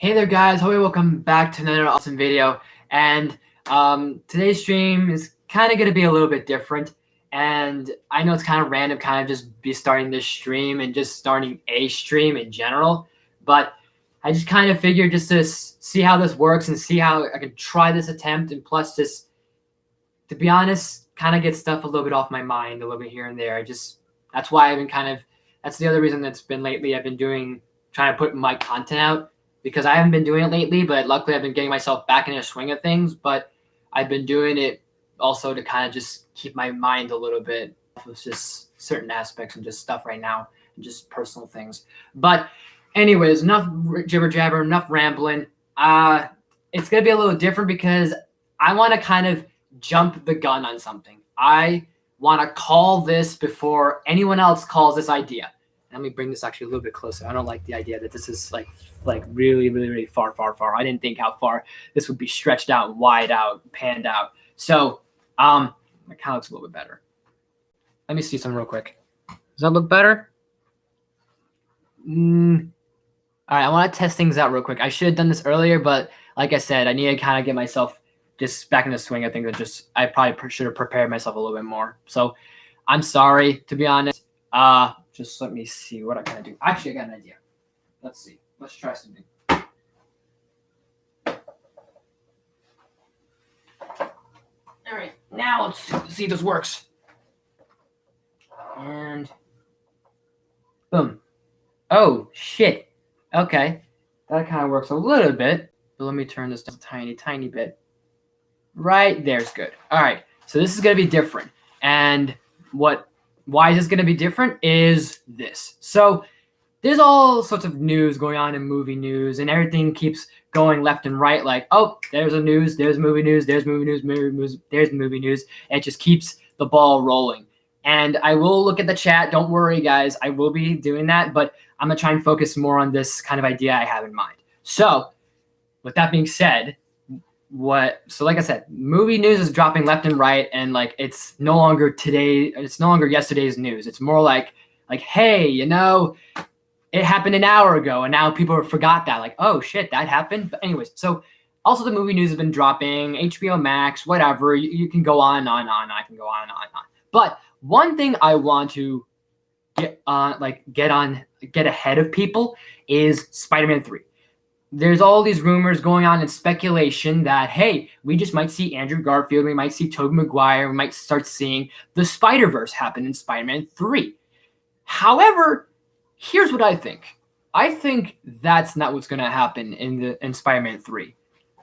Hey there guys, hope you welcome back to another awesome video. And today's stream is kind of going to be a little bit different. And I know it's kind of random, kind of just be starting this stream and just starting a stream in general. But I just kind of figured just to see how this works and see how I can try this attempt. And plus just, to be honest, kind of get stuff a little bit off my mind a little bit here and there. That's why I've been that's the other reason that's been lately. I've been trying to put my content out, because I haven't been doing it lately, but luckily I've been getting myself back in a swing of things. But I've been doing it also to kind of just keep my mind a little bit off of just certain aspects and just stuff right now and just personal things. But anyways, enough jibber jabber, enough rambling. It's going to be a little different because I want to kind of jump the gun on something. I want to call this before anyone else calls this idea. Let me bring this actually a little bit closer. I don't like the idea that this is like really far. I didn't think how far this would be stretched out, wide out, panned out. So it kind of looks a little bit better. Let me see something real quick. Does that look better? All right, I want to test things out real quick. I should have done this earlier, but like I said, I need to kind of get myself just back in the swing. I think I probably should have prepared myself a little bit more. So I'm sorry, to be honest. Just let me see what I kind of do. Actually, I got an idea. Let's see. Let's try something. All right, now let's see if this works. And boom. Oh, shit. Okay. That kind of works a little bit. But let me turn this down a tiny bit. Right there's good. All right. So this is going to be different. And why is this going to be different is this. So there's all sorts of news going on in movie news, and everything keeps going left and right. Like, oh, there's a news, there's movie news, there's movie news, there's movie news. And it just keeps the ball rolling. And I will look at the chat. Don't worry, guys. I will be doing that, but I'm going to try and focus more on this kind of idea I have in mind. So with that being said, like I said, movie news is dropping left and right, and like it's no longer yesterday's news. It's more like hey, it happened an hour ago, and now people forgot that. Like, oh shit, that happened. But anyways, so also the movie news has been dropping, HBO Max, whatever. You can go on and on. I can go on and on and on. But one thing I want to get ahead of people is Spider-Man 3. There's all these rumors going on and speculation that, hey, we just might see Andrew Garfield, we might see Tobey Maguire, we might start seeing the Spider-Verse happen in Spider-Man 3. However, here's what I think. I think that's not what's going to happen in Spider-Man 3.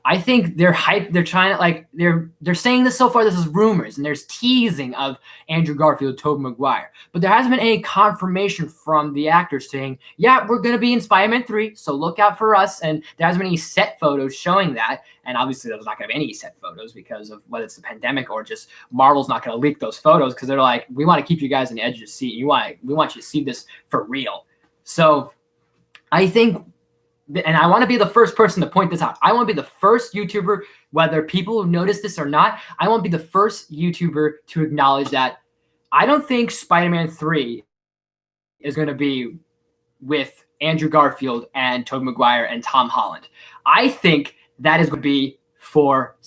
I think they're hyped. They're trying to they're saying this so far. This is rumors, and there's teasing of Andrew Garfield, Tobey Maguire, but there hasn't been any confirmation from the actors saying, yeah, we're gonna be in Spider-Man 3, so look out for us. And there hasn't been any set photos showing that, and obviously there's not gonna be any set photos because of whether it's the pandemic or just Marvel's not gonna leak those photos because they're like, we want to keep you guys on the edge of the seat. We want you to see this for real. So I think. And I want to be the first person to point this out. I want to be the first YouTuber, whether people notice this or not, I want to be the first YouTuber to acknowledge that I don't think Spider-Man 3 is going to be with Andrew Garfield and Tobey Maguire and Tom Holland. I think that is going to be for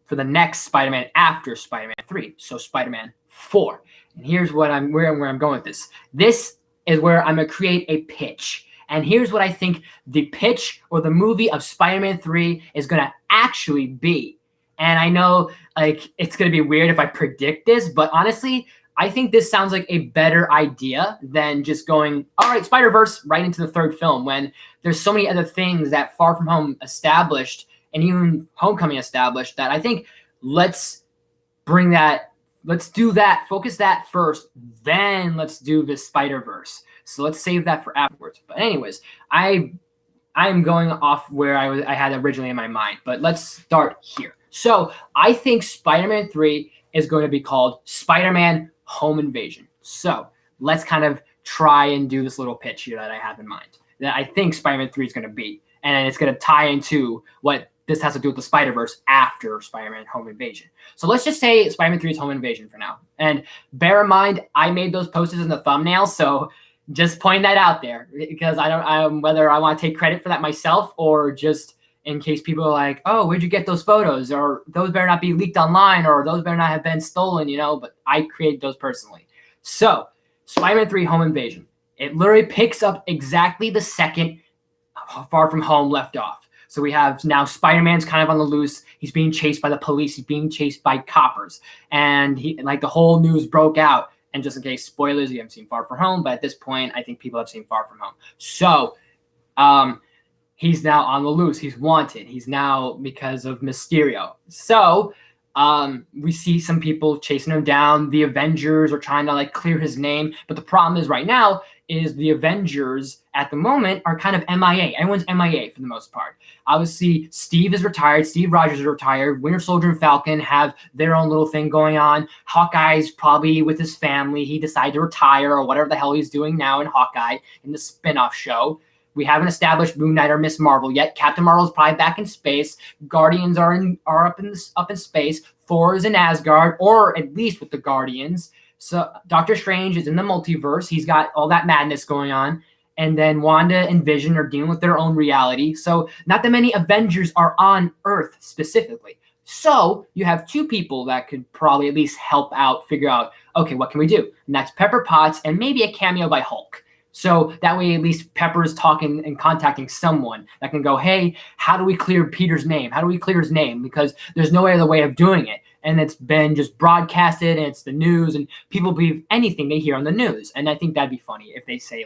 the next Spider-Man after Spider-Man 3, so Spider-Man 4. And here's where I'm going with this. This is where I'm going to create a pitch. And here's what I think the pitch or the movie of Spider-Man 3 is going to actually be. And I know it's going to be weird if I predict this, but honestly, I think this sounds like a better idea than just going, all right, Spider-Verse right into the third film, when there's so many other things that Far From Home established and even Homecoming established that I think let's do that, focus that first, then let's do this Spider-Verse. So let's save that for afterwards. But anyways, I am going off where I had originally in my mind. But let's start here. So I think Spider-Man 3 is going to be called Spider-Man Home Invasion. So let's kind of try and do this little pitch here that I have in mind, that I think Spider-Man 3 is going to be. And it's going to tie into what this has to do with the Spider-Verse after Spider-Man Home Invasion. So let's just say Spider-Man 3 is Home Invasion for now. And bear in mind, I made those posters in the thumbnail, so Just point that out there because whether I want to take credit for that myself or just in case people are like, oh, where'd you get those photos? Or those better not be leaked online, or those better not have been stolen, but I created those personally. So Spider-Man 3 Home Invasion, it literally picks up exactly the second Far From Home left off. So we have now Spider-Man's kind of on the loose. He's being chased by the police. He's being chased by coppers. And the whole news broke out. And just in case, spoilers, you haven't seen Far From Home. But at this point, I think people have seen Far From Home. So he's now on the loose. He's wanted. He's now because of Mysterio. So we see some people chasing him down. The Avengers are trying to clear his name. But the problem is right now is the Avengers at the moment are kind of MIA. Everyone's MIA for the most part. Obviously, Steve is retired. Steve Rogers is retired. Winter Soldier and Falcon have their own little thing going on. Hawkeye's probably with his family. He decided to retire or whatever the hell he's doing now in Hawkeye in the spinoff show. We haven't established Moon Knight or Miss Marvel yet. Captain Marvel's probably back in space. Guardians are up in space. Thor is in Asgard, or at least with the Guardians. So Doctor Strange is in the multiverse. He's got all that madness going on. And then Wanda and Vision are dealing with their own reality. So not that many Avengers are on Earth specifically. So you have two people that could probably at least help out, figure out, okay, what can we do? And that's Pepper Potts and maybe a cameo by Hulk. So that way at least Pepper's talking and contacting someone that can go, hey, how do we clear Peter's name? How do we clear his name? Because there's no other way of doing it. And it's been just broadcasted and it's the news and people believe anything they hear on the news. And I think that'd be funny if they say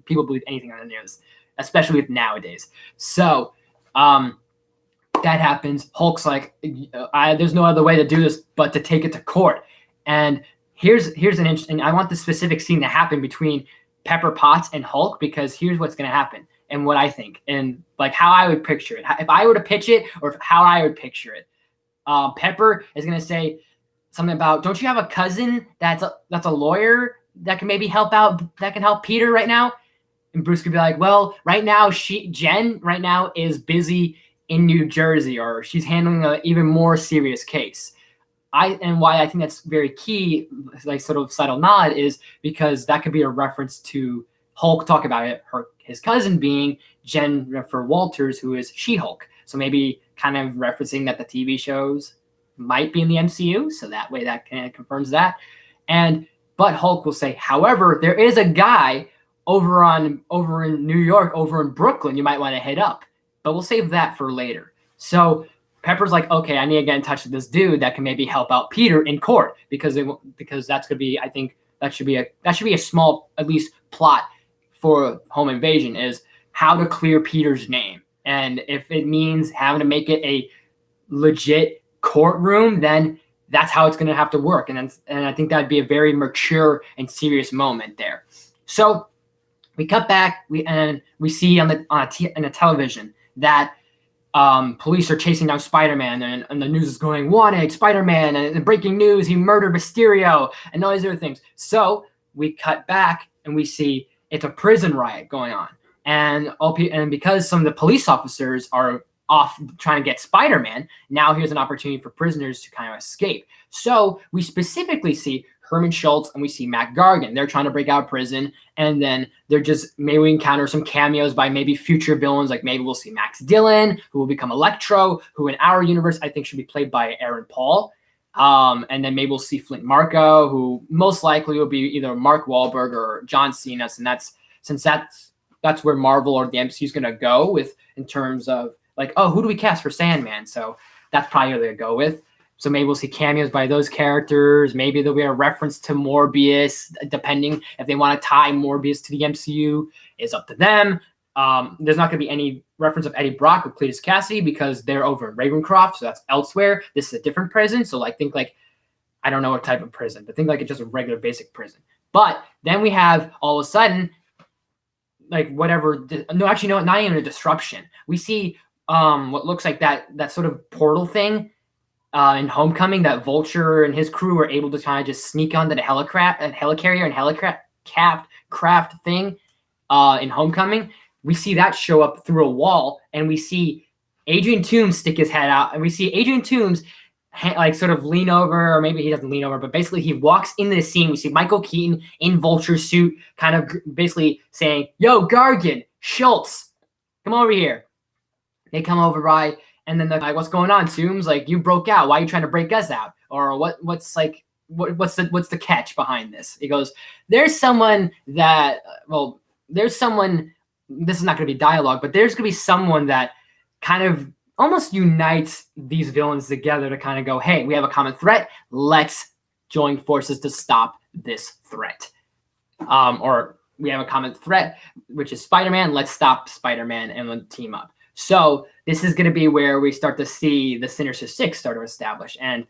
people believe anything on the news, especially with nowadays. So that happens. Hulk's like, there's no other way to do this but to take it to court. And here's an interesting, I want the specific scene to happen between Pepper Potts and Hulk, because here's what's going to happen and what I think and how I would picture it. If I were to pitch it or how I would picture it. Pepper is going to say something about, don't you have a cousin that's a lawyer that can maybe help out, that can help Peter right now? And Bruce could be like, well, right now, Jen right now is busy in New Jersey, or she's handling an even more serious case. Why I think that's very key, sort of subtle nod, is because that could be a reference to Hulk talk about it, his cousin being Jennifer Walters, who is She-Hulk. So maybe kind of referencing that the TV shows might be in the MCU. So that way that kind of confirms that. But Hulk will say, however, there is a guy over in New York, over in Brooklyn, you might want to hit up. But we'll save that for later. So Pepper's like, okay, I need to get in touch with this dude that can maybe help out Peter in court because that's gonna be, I think that should be a small, at least, plot for Home Invasion, is how to clear Peter's name. And if it means having to make it a legit courtroom, then that's how it's going to have to work. And I think that'd be a very mature and serious moment there. So we cut back, we see on the television that police are chasing down Spider-Man, and the news is going, wanted Spider-Man, and breaking news, he murdered Mysterio, and all these other things. So we cut back and we see it's a prison riot going on. And because some of the police officers are off trying to get Spider-Man, now here's an opportunity for prisoners to kind of escape. So we specifically see Herman Schultz and we see Matt Gargan. They're trying to break out of prison, and then maybe we encounter some cameos by maybe future villains, like maybe we'll see Max Dillon, who will become Electro, who in our universe I think should be played by Aaron Paul. And then maybe we'll see Flint Marko, who most likely will be either Mark Wahlberg or John Cena, and that's where Marvel or the MCU is going to go with in terms of who do we cast for Sandman? So that's probably who they'll go with. So maybe we'll see cameos by those characters. Maybe there'll be a reference to Morbius, depending if they want to tie Morbius to the MCU. Is up to them. There's not going to be any reference of Eddie Brock or Cletus Cassidy because they're over in Ravencroft, so that's elsewhere. This is a different prison, so think I don't know what type of prison, but think it's just a regular basic prison. But then we have all of a sudden not even a disruption. We see what looks like that sort of portal thing in Homecoming, that Vulture and his crew were able to kind of just sneak onto the helicarrier and helicraft thing in Homecoming. We see that show up through a wall, and we see Adrian Toomes stick his head out, and we see Adrian Toomes like sort of lean over, or maybe he doesn't lean over, but basically he walks into the scene. We see Michael Keaton in Vulture suit, kind of basically saying, "Yo, Gargan, Schultz, come over here." They come over by, and then they're like, "What's going on, Toombs? Like, you broke out. Why are you trying to break us out? Or what's the catch behind this?" He goes, "There's someone that, well, there's someone. This is not going to be dialogue, but there's going to be someone that kind of almost unites these villains together to kind of go, hey, we have a common threat. Let's join forces to stop this threat. Or we have a common threat, which is Spider-Man. Let's stop Spider-Man and let's team up." So this is going to be where we start to see the Sinister Six start to establish. And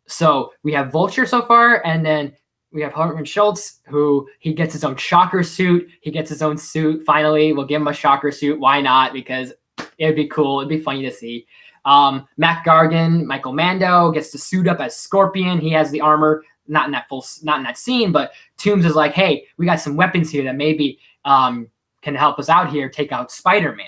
so we have Vulture so far, and then we have Herman Schultz, who he gets his own Shocker suit. He gets his own suit. Finally, we'll give him a Shocker suit. Why not? Because it'd be cool. It'd be funny to see. Mac Gargan, Michael Mando gets to suit up as Scorpion. He has the armor, not in that scene, but Toombs is like, hey, we got some weapons here that maybe can help us out here, take out Spider-Man.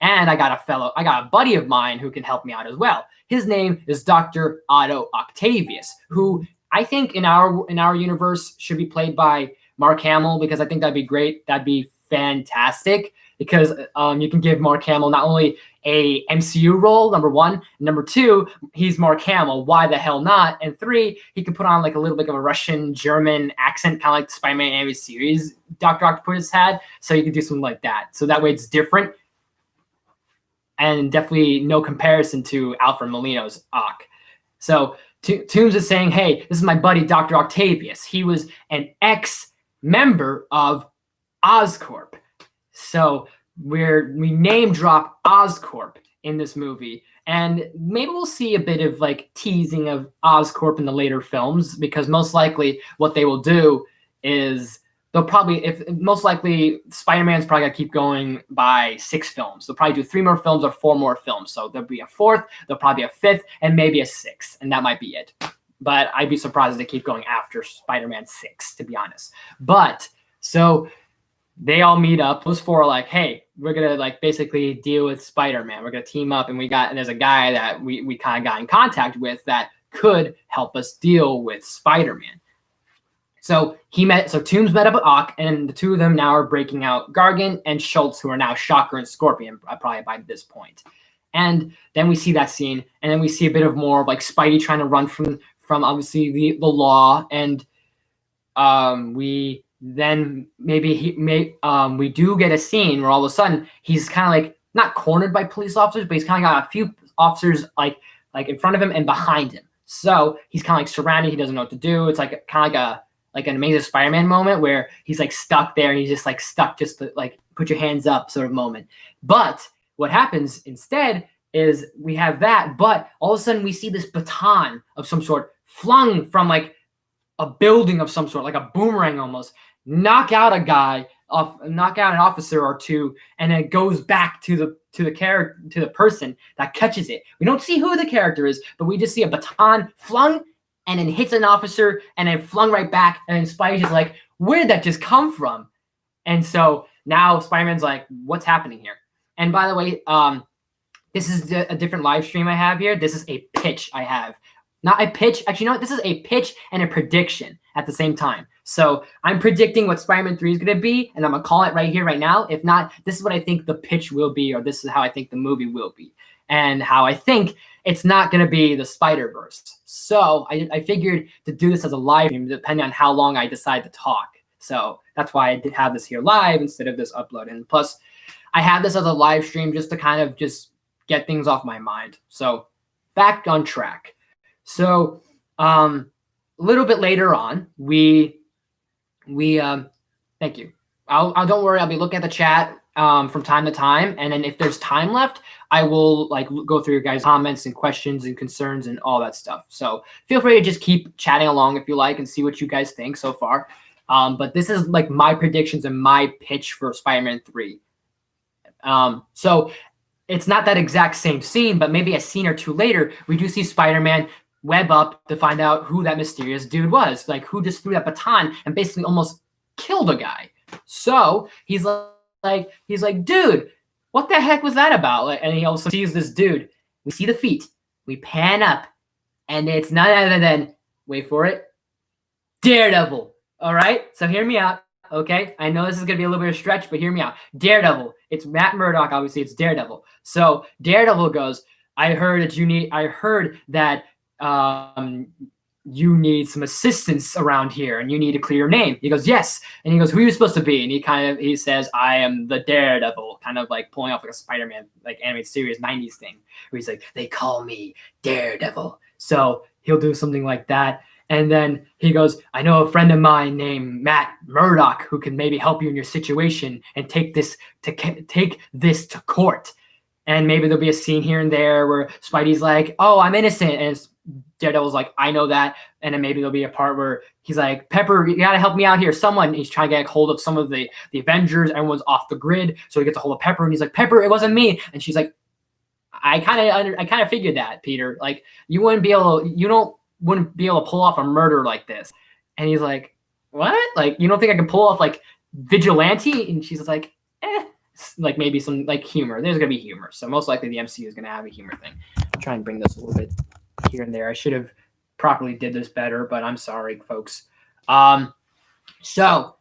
And I got a buddy of mine who can help me out as well. His name is Dr. Otto Octavius, who I think in our universe should be played by Mark Hamill, because I think that'd be great. That'd be fantastic, because you can give Mark Hamill not only a MCU role, number one, number two, he's Mark Hamill. Why the hell not? And three, he could put on like a little bit of a Russian German accent, kind of like the Spider-Man animated series Dr. Octopus had. So you could do something like that. So that way it's different. And definitely no comparison to Alfred Molina's Ock. So Toombs is saying, hey, this is my buddy, Dr. Octavius. He was an ex-member of Oscorp. So we name drop Oscorp in this movie. And maybe we'll see a bit of like teasing of Oscorp in the later films, because most likely what they will do is they'll probably, most likely Spider-Man's probably gonna keep going by 6 films. They'll probably do 3 more films or 4 more films. So there'll be a 4th, there'll probably be a 5th, and maybe a 6th, and that might be it. But I'd be surprised if they keep going after Spider-Man 6, to be honest. But so they all meet up. Those 4 are like, hey, we're gonna like basically deal with Spider-Man. We're gonna team up, and there's a guy that we kind of got in contact with that could help us deal with Spider-Man. So Toombs met up with Ock, and the two of them now are breaking out Gargan and Schultz, who are now Shocker and Scorpion probably by this point. And then we see that scene, and then we see a bit of more of like Spidey trying to run from obviously the law, and we then we do get a scene where all of a sudden he's kind of like not cornered by police officers, but he's kind of got a few officers like in front of him and behind him. So he's kind of like surrounded. He doesn't know what to do. It's like kind of like an Amazing Spider-Man moment where he's like stuck there. He's just like stuck, just to, like put your hands up sort of moment. But what happens instead is we have that, but all of a sudden we see this baton of some sort flung from like a building of some sort, like a boomerang almost, knock out an officer or two, and then it goes back to the person that catches it. We don't see who the character is, but we just see a baton flung and then hits an officer and then flung right back, and then Spidey's just like, where did that just come from? And so now Spider-Man's like, what's happening here? And by the way, this is a different live stream I have here. This is a pitch I have. Not a pitch. Actually, you know what? This is a pitch and a prediction at the same time. So I'm predicting what Spider-Man 3 is going to be, and I'm going to call it right here, right now. If not, this is what I think the pitch will be, or this is how I think the movie will be, and how I think it's not going to be the Spider-Verse. So I figured to do this as a live stream, depending on how long I decide to talk. So that's why I did have this here live instead of this upload. And plus, I have this as a live stream just to kind of just get things off my mind. So back on track. So a little bit later on, we thank you. I'll don't worry. I'll be looking at the chat from time to time, and then if there's time left, I will like go through your guys' comments and questions and concerns and all that stuff. So feel free to just keep chatting along if you like and see what you guys think so far. But this is like my predictions and my pitch for Spider-Man 3. So it's not that exact same scene, but maybe a scene or two later, we do see Spider-Man web up to find out who that mysterious dude was, like who just threw that baton and basically almost killed a guy. So he's like, dude, what the heck was that about? And he also sees this dude. We see the feet. We pan up, And it's none other than, wait for it, Daredevil. All right? So hear me out. Okay, I know this is gonna be a little bit of a stretch, but hear me out. Daredevil. It's Matt Murdock. Obviously, it's Daredevil. So Daredevil goes, I heard that you need some assistance around here, and you need to clear your name. He goes, yes. And he goes, who are you supposed to be? And he says, I am the Daredevil, kind of like pulling off like a Spider-Man, like animated series '90s thing, where he's like, they call me Daredevil. So he'll do something like that. And then he goes, I know a friend of mine named Matt Murdock who can maybe help you in your situation and take this to court. And maybe there'll be a scene here and there where Spidey's like, oh, I'm innocent. And Daredevil's like, I know that. And then maybe there'll be a part where he's like, Pepper, you got to help me out here. Someone, he's trying to get hold of some of the Avengers. Everyone's off the grid. So he gets a hold of Pepper and he's like, Pepper, it wasn't me. And she's like, I kind of figured that, Peter. Like, you wouldn't be able to pull off a murder like this. And he's like, what? Like, you don't think I can pull off like vigilante? And she's like, like maybe some like humor. There's gonna be humor. So most likely the MCU is gonna have a humor thing. I'll try and bring this a little bit here and there. I should have properly did this better, but I'm sorry, folks. So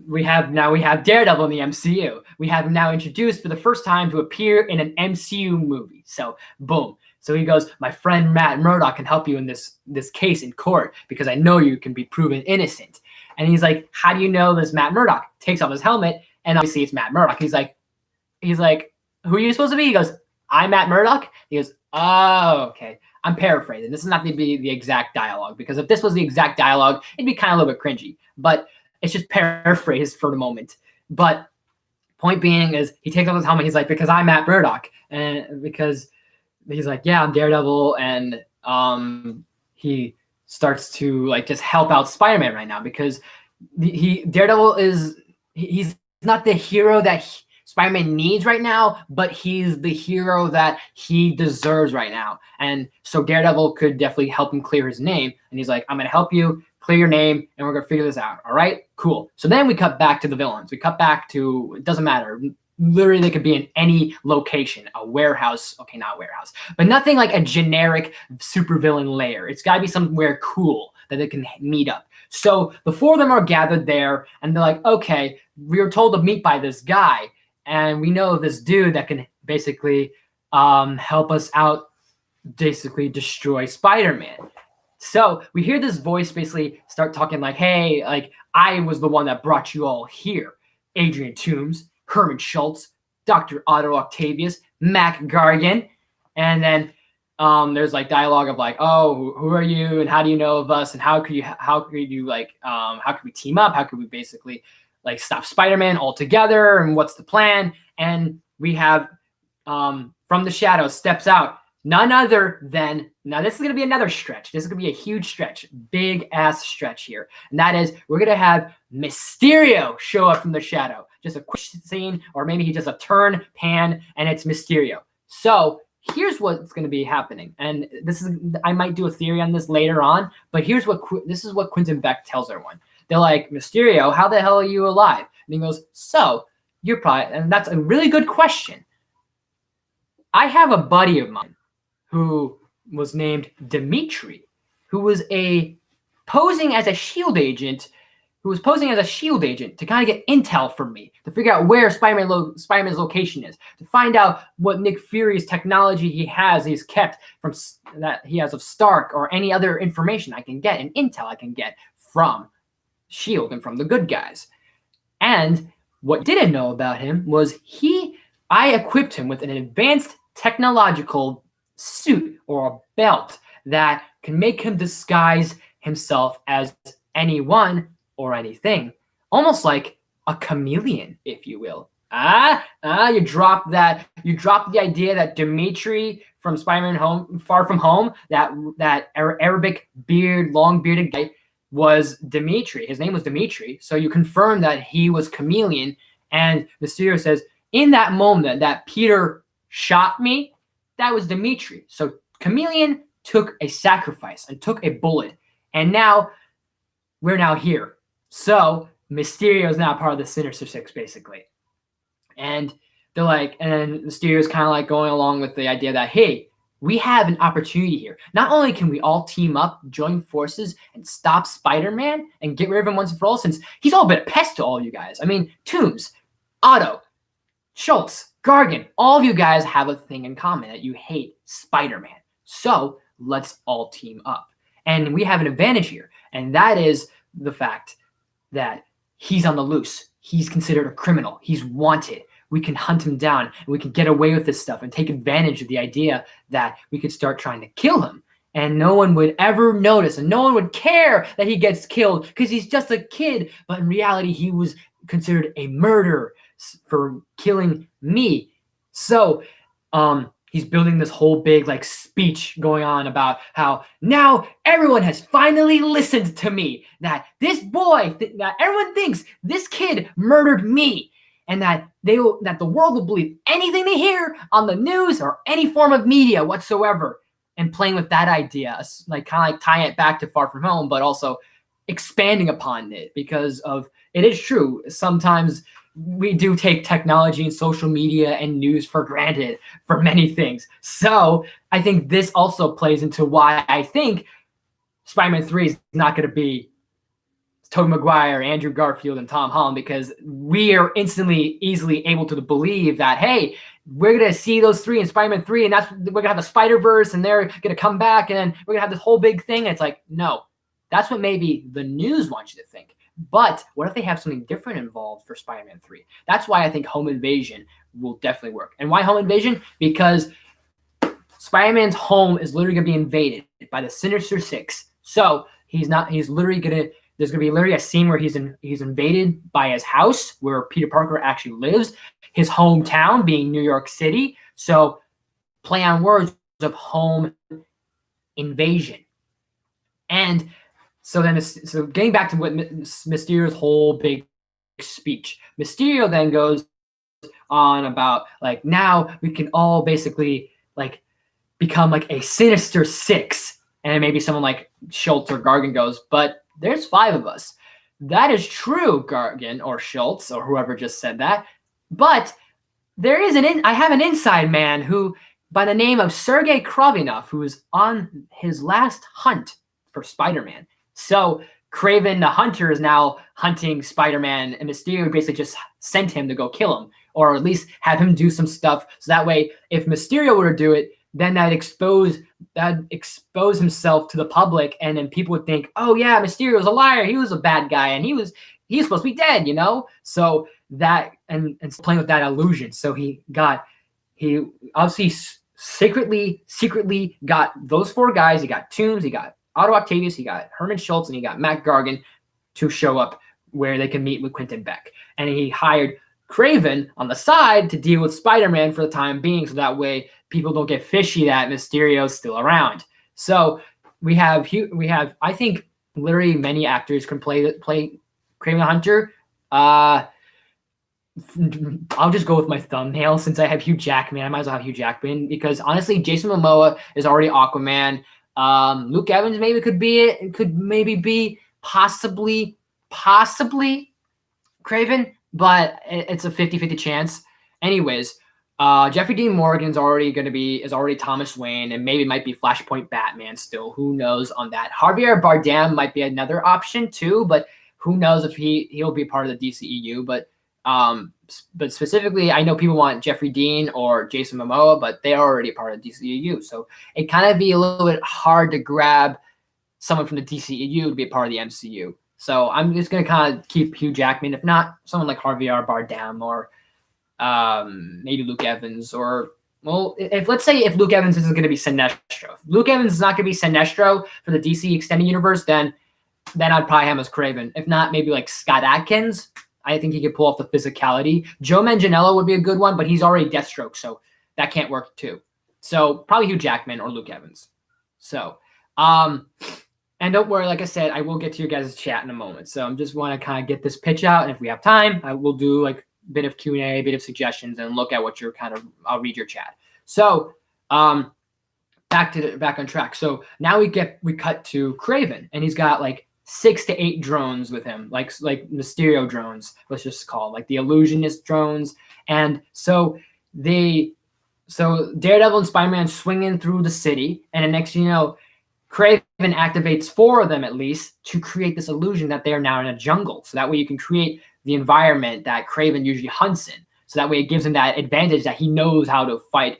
we have Daredevil in the MCU. We have him now introduced for the first time to appear in an MCU movie. So boom. So he goes, my friend Matt Murdock can help you in this case in court because I know you can be proven innocent. And he's like, how do you know this Matt Murdock? Takes off his helmet, and obviously it's Matt Murdock. He's like, who are you supposed to be? He goes, I'm Matt Murdock. He goes, oh, okay. I'm paraphrasing. This is not going to be the exact dialogue, because if this was the exact dialogue, it'd be kind of a little bit cringy. But it's just paraphrased for the moment. But point being is he takes off his helmet. He's like, because I'm Matt Murdock. And because he's like, yeah, I'm Daredevil. And he starts to like just help out Spider-Man right now, because Daredevil he's not the hero that Spider-Man needs right now, but he's the hero that he deserves right now. And so Daredevil could definitely help him clear his name. And he's like, I'm going to help you clear your name, and we're going to figure this out. All right, cool. So then we cut back to the villains. We cut back to, it doesn't matter. Literally, they could be in any location, a warehouse. Okay, not a warehouse, but nothing like a generic supervillain lair. It's got to be somewhere cool that they can meet up. So the four of them are gathered there, and they're like, okay, we were told to meet by this guy, and we know this dude that can basically help us out, basically destroy Spider-Man. So we hear this voice basically start talking like, hey, like, I was the one that brought you all here. Adrian Toomes, Herman Schultz, Dr. Otto Octavius, Mac Gargan. And then there's like dialogue of like, oh, who are you and how do you know of us, and how could we team up? How could we basically like stop Spider-Man altogether, and what's the plan? And we have from the shadows steps out none other than, now this is going to be another stretch. This is going to be a huge stretch, big ass stretch here. And that is, we're going to have Mysterio show up from the shadow. Just a quick scene, or maybe he does a turn, pan, and it's Mysterio. So here's what's going to be happening. And I might do a theory on this later on, but this is what Quentin Beck tells everyone. They're like, Mysterio, how the hell are you alive? And he goes, so you're probably, and that's a really good question. I have a buddy of mine who was named Dimitri, who was posing as a shield agent to kind of get intel from me, to figure out where Spider-Man's location is, to find out what Nick Fury's technology he's kept from that he has of Stark, or any other information I can get, and intel I can get from shield and from the good guys. And what I didn't know about him was I equipped him with an advanced technological suit or a belt that can make him disguise himself as anyone or anything, almost like a chameleon, if you will. You drop the idea that Dimitri from Spider-Man Far From Home, that Arabic long bearded guy, was Dimitri. His name was Dimitri. So you confirm that he was chameleon. And Mysterio says, in that moment that Peter shot me, that was Dimitri. So chameleon took a sacrifice and took a bullet. And now we're now here. So Mysterio is now part of the Sinister Six, basically. And they're like, and then Mysterio's kind of like going along with the idea that, hey, we have an opportunity here. Not only can we all team up, join forces, and stop Spider-Man and get rid of him once and for all, since he's all been a pest to all you guys. I mean, Toombs, Otto, Schultz, Gargan, all of you guys have a thing in common, that you hate Spider-Man. So let's all team up. And we have an advantage here, and that is the fact that he's on the loose. He's considered a criminal. He's wanted. We can hunt him down, and we can get away with this stuff and take advantage of the idea that we could start trying to kill him. And no one would ever notice, and no one would care that he gets killed because he's just a kid. But in reality, he was considered a murderer for killing me. So he's building this whole big like speech going on about how now everyone has finally listened to me, that this boy, that everyone thinks this kid murdered me, and that that the world will believe anything they hear on the news or any form of media whatsoever. And playing with that idea, like kind of like tying it back to Far From Home, but also expanding upon it, because of it is true. Sometimes we do take technology and social media and news for granted for many things. So I think this also plays into why I think Spider-Man 3 is not going to be Tobey Maguire, Andrew Garfield, and Tom Holland, because we are instantly, easily able to believe that, hey, we're going to see those three in Spider-Man 3, and we're going to have a Spider-Verse, and they're going to come back, and then we're going to have this whole big thing. And it's like, no, that's what maybe the news wants you to think. But what if they have something different involved for Spider-Man 3? That's why I think Home Invasion will definitely work. And why Home Invasion? Because Spider-Man's home is literally going to be invaded by the Sinister Six. So he's literally going to, there's going to be literally a scene where he's invaded by his house where Peter Parker actually lives, his hometown being New York City. So play on words of home invasion. And so getting back to what Mysterio's whole big speech, Mysterio then goes on about like, now we can all basically like become like a Sinister Six. And maybe someone like Schultz or Gargan goes, but there's 5 of us. That is true, Gargan or Schultz or whoever just said that. But there is I have an inside man who, by the name of Sergei Kravinov, who is on his last hunt for Spider-Man. So Kraven the Hunter is now hunting Spider-Man, and Mysterio basically just sent him to go kill him, or at least have him do some stuff. So that way, if Mysterio were to do it, then that'd expose himself to the public, and then people would think, oh yeah, Mysterio's a liar. He was a bad guy, and he was supposed to be dead, you know? So that and playing with that illusion. So he obviously secretly got those 4 guys. He got Toombs, he got Otto Octavius, he got Herman Schultz, and he got Matt Gargan to show up where they can meet with Quentin Beck. And he hired Kraven on the side to deal with Spider-Man for the time being, so that way people don't get fishy that Mysterio's still around. So we have I think literally many actors can play Kraven the Hunter. I'll just go with my thumbnail since I have Hugh Jackman. I might as well have Hugh Jackman, because honestly, Jason Momoa is already Aquaman. Luke Evans maybe could be it. It could maybe be possibly Kraven, but it's a 50-50 chance. Anyways, Jeffrey Dean Morgan's is already Thomas Wayne, and maybe might be Flashpoint Batman still. Who knows on that? Javier Bardem might be another option too, but who knows if he'll be part of the DCEU. But specifically, I know people want Jeffrey Dean or Jason Momoa, but they're already part of DCEU. So it kind of be a little bit hard to grab someone from the DCEU to be a part of the MCU. So I'm just going to kind of keep Hugh Jackman, if not someone like Javier Bardem or maybe Luke Evans, or, well, let's say if Luke Evans isn't going to be Sinestro. If Luke Evans is not going to be Sinestro for the DC Extended Universe, then I'd probably have him as Kraven. If not, maybe like Scott Adkins. I think he could pull off the physicality. Joe Manganiello would be a good one, but he's already Deathstroke, so that can't work too. So probably Hugh Jackman or Luke Evans. So, and don't worry, like I said, I will get to your guys' chat in a moment. So I just want to kind of get this pitch out, and if we have time, I will do like a bit of Q&A, a bit of suggestions, and look at what you're I'll read your chat. So, back on track. So now we cut to Kraven, and he's got like 6 to 8 drones with him, like Mysterio drones, let's just call it, like the illusionist drones. And so they So Daredevil and Spider-Man swinging through the city, and the next you know, Kraven activates 4 of them at least to create this illusion that they are now in a jungle. So that way you can create the environment that Kraven usually hunts in. So that way it gives him that advantage that he knows how to fight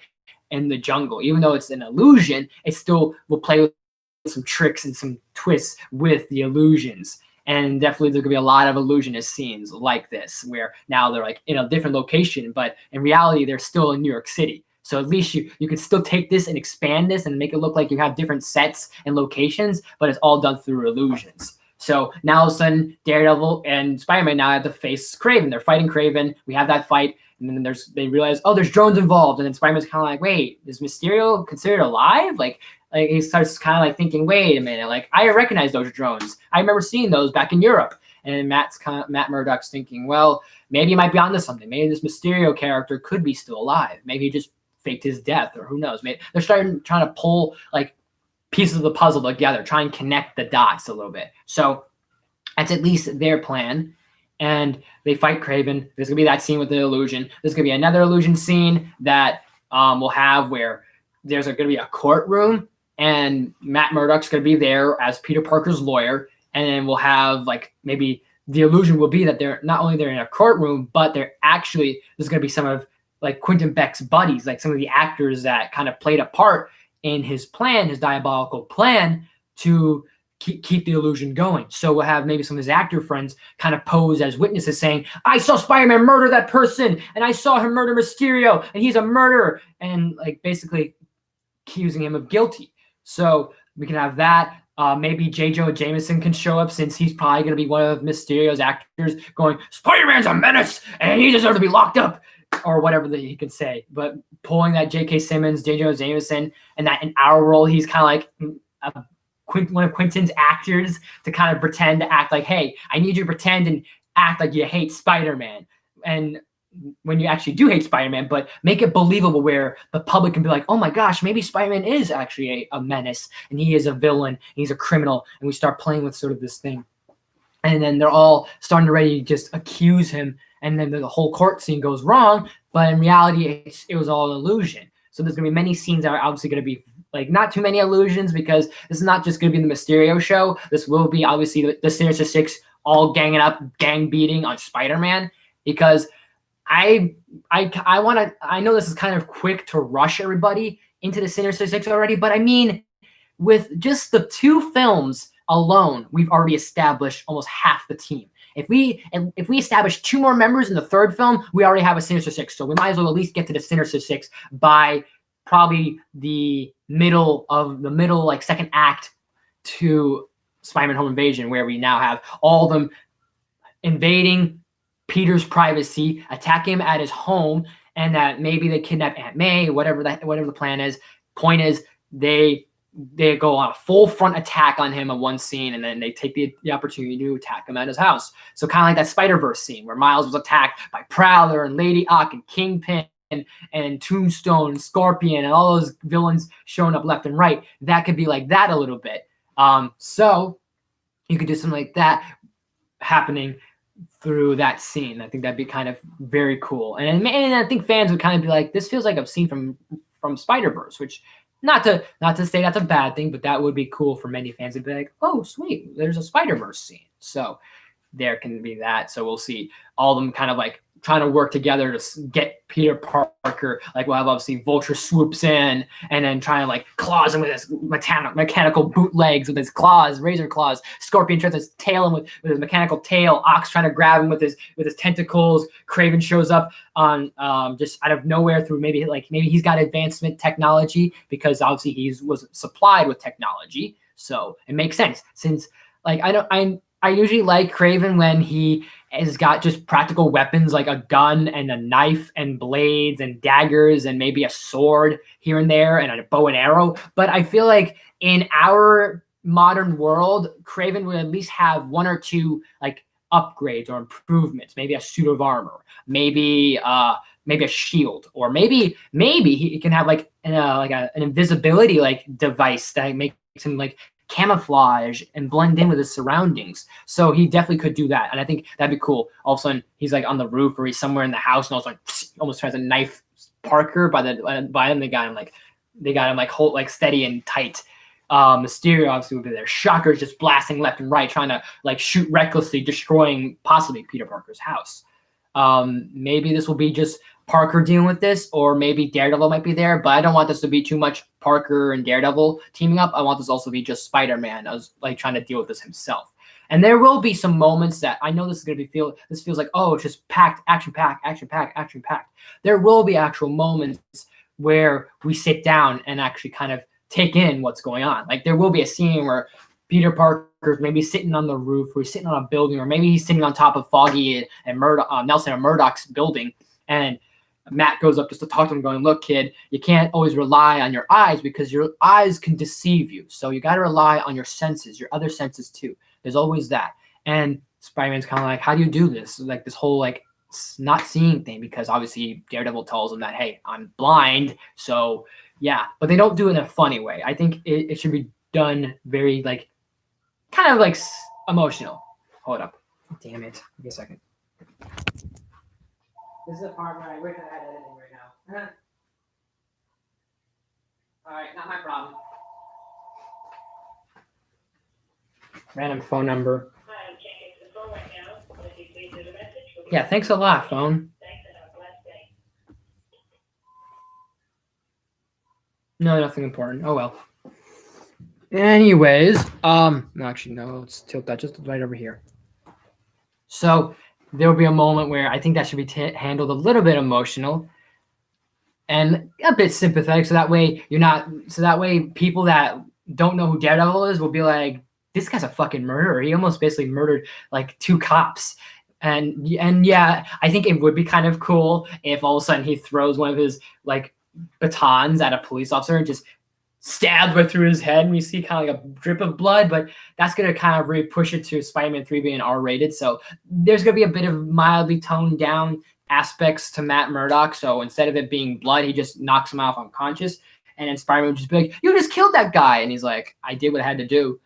in the jungle. Even though it's an illusion, it still will play with some tricks and some twists with the illusions. And definitely there's gonna be a lot of illusionist scenes like this, where now they're like in a different location, but in reality they're still in New York City. So at least you can still take this and expand this and make it look like you have different sets and locations, but it's all done through illusions. So now all of a sudden, Daredevil and Spider-Man now have to face Kraven. They're fighting Kraven. We have that fight, and then they realize, oh, there's drones involved, and then Spider-Man's kind of like, wait, is Mysterio considered alive? Like he starts kind of like thinking, wait a minute, like I recognize those drones. I remember seeing those back in Europe. And Matt Murdock's thinking, well, maybe he might be onto something. Maybe this Mysterio character could be still alive. Maybe he just faked his death, or who knows? Maybe they're trying to pull like pieces of the puzzle together, try and connect the dots a little bit. So that's at least their plan. And they fight Kraven. There's gonna be that scene with the illusion. There's gonna be another illusion scene that we'll have where there's gonna be a courtroom, and Matt Murdock's gonna be there as Peter Parker's lawyer, and then we'll have like maybe the illusion will be that they're not only they're in a courtroom, but they're actually there's gonna be some of like Quentin Beck's buddies, like some of the actors that kind of played a part in his plan, his diabolical plan to keep the illusion going. So we'll have maybe some of his actor friends kind of pose as witnesses saying, I saw Spider-Man murder that person, and I saw him murder Mysterio, and he's a murderer, and like basically accusing him of guilty. So we can have that. Maybe J. Jonah Jameson can show up, since he's probably going to be one of Mysterio's actors going, Spider-Man's a menace, and he deserves to be locked up, or whatever that he could say. But pulling that J.K. Simmons, J. Jonah Jameson, and that in our role, he's kind of like one of Quentin's actors to kind of pretend to act like, hey, I need you to pretend and act like you hate Spider-Man. And when you actually do hate Spider-Man, but make it believable where the public can be like, oh my gosh, maybe Spider-Man is actually a menace, and he is a villain, and he's a criminal, and we start playing with sort of this thing. And then they're all starting to ready to just accuse him, and then the whole court scene goes wrong, but in reality, it was all an illusion. So there's going to be many scenes that are obviously going to be like not too many illusions, because this is not just going to be the Mysterio show. This will be obviously the Sinister Six all ganging up, gang beating on Spider-Man, because I know this is kind of quick to rush everybody into the Sinister Six already, but I mean, with just the 2 films alone, we've already established almost half the team. If we establish 2 more members in the 3rd film, we already have a Sinister Six. So we might as well at least get to the Sinister Six by probably the middle, like 2nd act to Spider-Man Home Invasion, where we now have all of them invading Peter's privacy, attacking him at his home, and that maybe they kidnap Aunt May, whatever the plan is. Point is, they go on a full front attack on him in one scene, and then they take the opportunity to attack him at his house. So kind of like that Spider-Verse scene where Miles was attacked by Prowler and Lady Ock and Kingpin and Tombstone and Scorpion and all those villains showing up left and right. That could be like that a little bit. So you could do something like that happening through that scene. I think that'd be kind of very cool. And I think fans would kind of be like, this feels like a scene from Spider-Verse, which not to say that's a bad thing, but that would be cool for many fans to be like, oh, sweet, there's a Spider-Verse scene. So there can be that. So we'll see all of them kind of like trying to work together to get Peter Parker. Like we'll have obviously Vulture swoops in and then trying to like claws him with his mechanical bootlegs with his claws, razor claws. Scorpion tries to tail him with his mechanical tail. Ox trying to grab him with his tentacles. Kraven shows up on just out of nowhere through maybe he's got advancement technology, because obviously he was supplied with technology. So it makes sense, since like I usually like Kraven when he has got just practical weapons like a gun and a knife and blades and daggers and maybe a sword here and there and a bow and arrow. But I feel like in our modern world, Kraven would at least have 1 or 2 like upgrades or improvements, maybe a suit of armor, maybe a shield, or maybe he can have like an invisibility like device that makes him like camouflage and blend in with his surroundings. So he definitely could do that, and I think that'd be cool. All of a sudden he's like on the roof or he's somewhere in the house, and almost tries to knife Parker by them. They got him like hold like steady and tight. Mysterio obviously would be there. Shocker's just blasting left and right, trying to like shoot recklessly, destroying possibly Peter Parker's house. Maybe this will be just Parker dealing with this, or maybe Daredevil might be there, but I don't want this to be too much Parker and Daredevil teaming up. I want this also to be just Spider-Man as like trying to deal with this himself. And there will be some moments that I know this is going to be this feels like, oh, it's just packed, action packed, action packed, action packed. There will be actual moments where we sit down and actually kind of take in what's going on. Like there will be a scene where Peter Parker's maybe sitting on the roof, or he's sitting on a building, or maybe he's sitting on top of Foggy and Nelson and Murdoch's building, and Matt goes up just to talk to him, going, "Look, kid, you can't always rely on your eyes because your eyes can deceive you. So you got to rely on your senses, your other senses too. There's always that." And Spider-Man's kind of like, "How do you do this?" Like this whole like not seeing thing, because obviously Daredevil tells him that, "Hey, I'm blind." So yeah, but they don't do it in a funny way. I think it should be done very like kind of like emotional. Hold up. Damn it. Give me a second. This is the part where I wish I had editing right now. All right, not my problem. Random phone number. Hi, I'm checking the phone right now. Would you please leave a message? Yeah, thanks a lot, phone. Thanks and have a blessed day. No, nothing important. Oh well. Anyways, actually no, let's tilt that just right over here. So there will be a moment where I think that should be handled a little bit emotional and a bit sympathetic, so that way people that don't know who Daredevil is will be like, this guy's a fucking murderer. He almost basically murdered like 2 cops. And yeah, I think it would be kind of cool if all of a sudden he throws one of his like batons at a police officer and just stabs right through his head, and we see kind of like a drip of blood. But that's going to kind of really push it to Spider-Man 3 being R-rated. So there's going to be a bit of mildly toned down aspects to Matt Murdock. So instead of it being blood, he just knocks him off unconscious. And then Spider-Man would just be like, "You just killed that guy." And he's like, "I did what I had to do."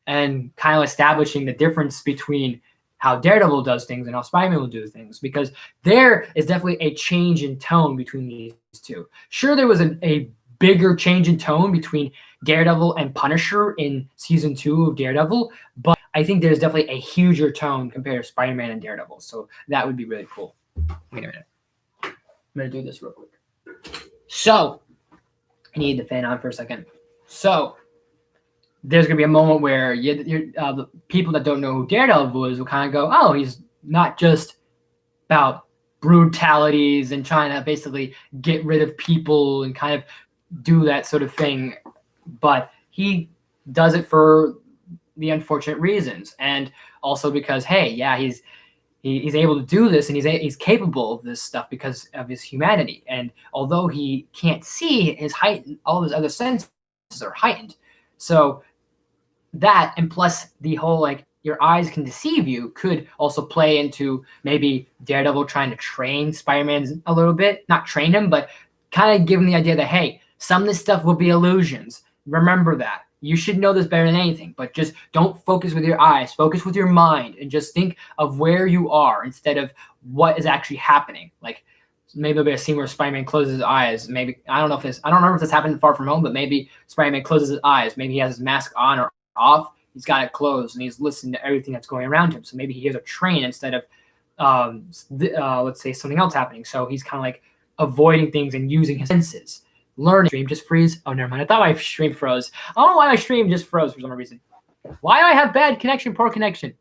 And kind of establishing the difference between how Daredevil does things and how Spider-Man will do things, because there is definitely a change in tone between these two. Sure, there was a bigger change in tone between Daredevil and Punisher in season 2 of Daredevil, but I think there's definitely a huger tone compared to Spider-Man and Daredevil. So that would be really cool. Wait a minute. I'm going to do this real quick. So I need the fan on for a second. So there's going to be a moment where the people that don't know who Daredevil is will kind of go, "Oh, he's not just about brutalities and trying to basically get rid of people and kind of do that sort of thing, but he does it for the unfortunate reasons, and also because, hey, yeah, he's able to do this, and he's capable of this stuff because of his humanity. And although he can't see, all of his other senses are heightened. So that, and plus the whole like your eyes can deceive you, could also play into maybe Daredevil trying to train Spider-Man a little bit, not train him, but kind of give him the idea that, hey, some of this stuff will be illusions. Remember that. You should know this better than anything, but just don't focus with your eyes. Focus with your mind and just think of where you are instead of what is actually happening. Like maybe there'll be a scene where Spider-Man closes his eyes. Maybe, I don't remember if this happened in Far From Home, but maybe Spider-Man closes his eyes. Maybe he has his mask on or off. He's got it closed and he's listening to everything that's going around him. So maybe he hears a train instead of, let's say, something else happening. So he's kind of like avoiding things and using his senses. Learning. Stream just freeze. Oh, never mind. I thought my stream froze. I don't know why my stream just froze for some reason. Why do I have bad connection, poor connection?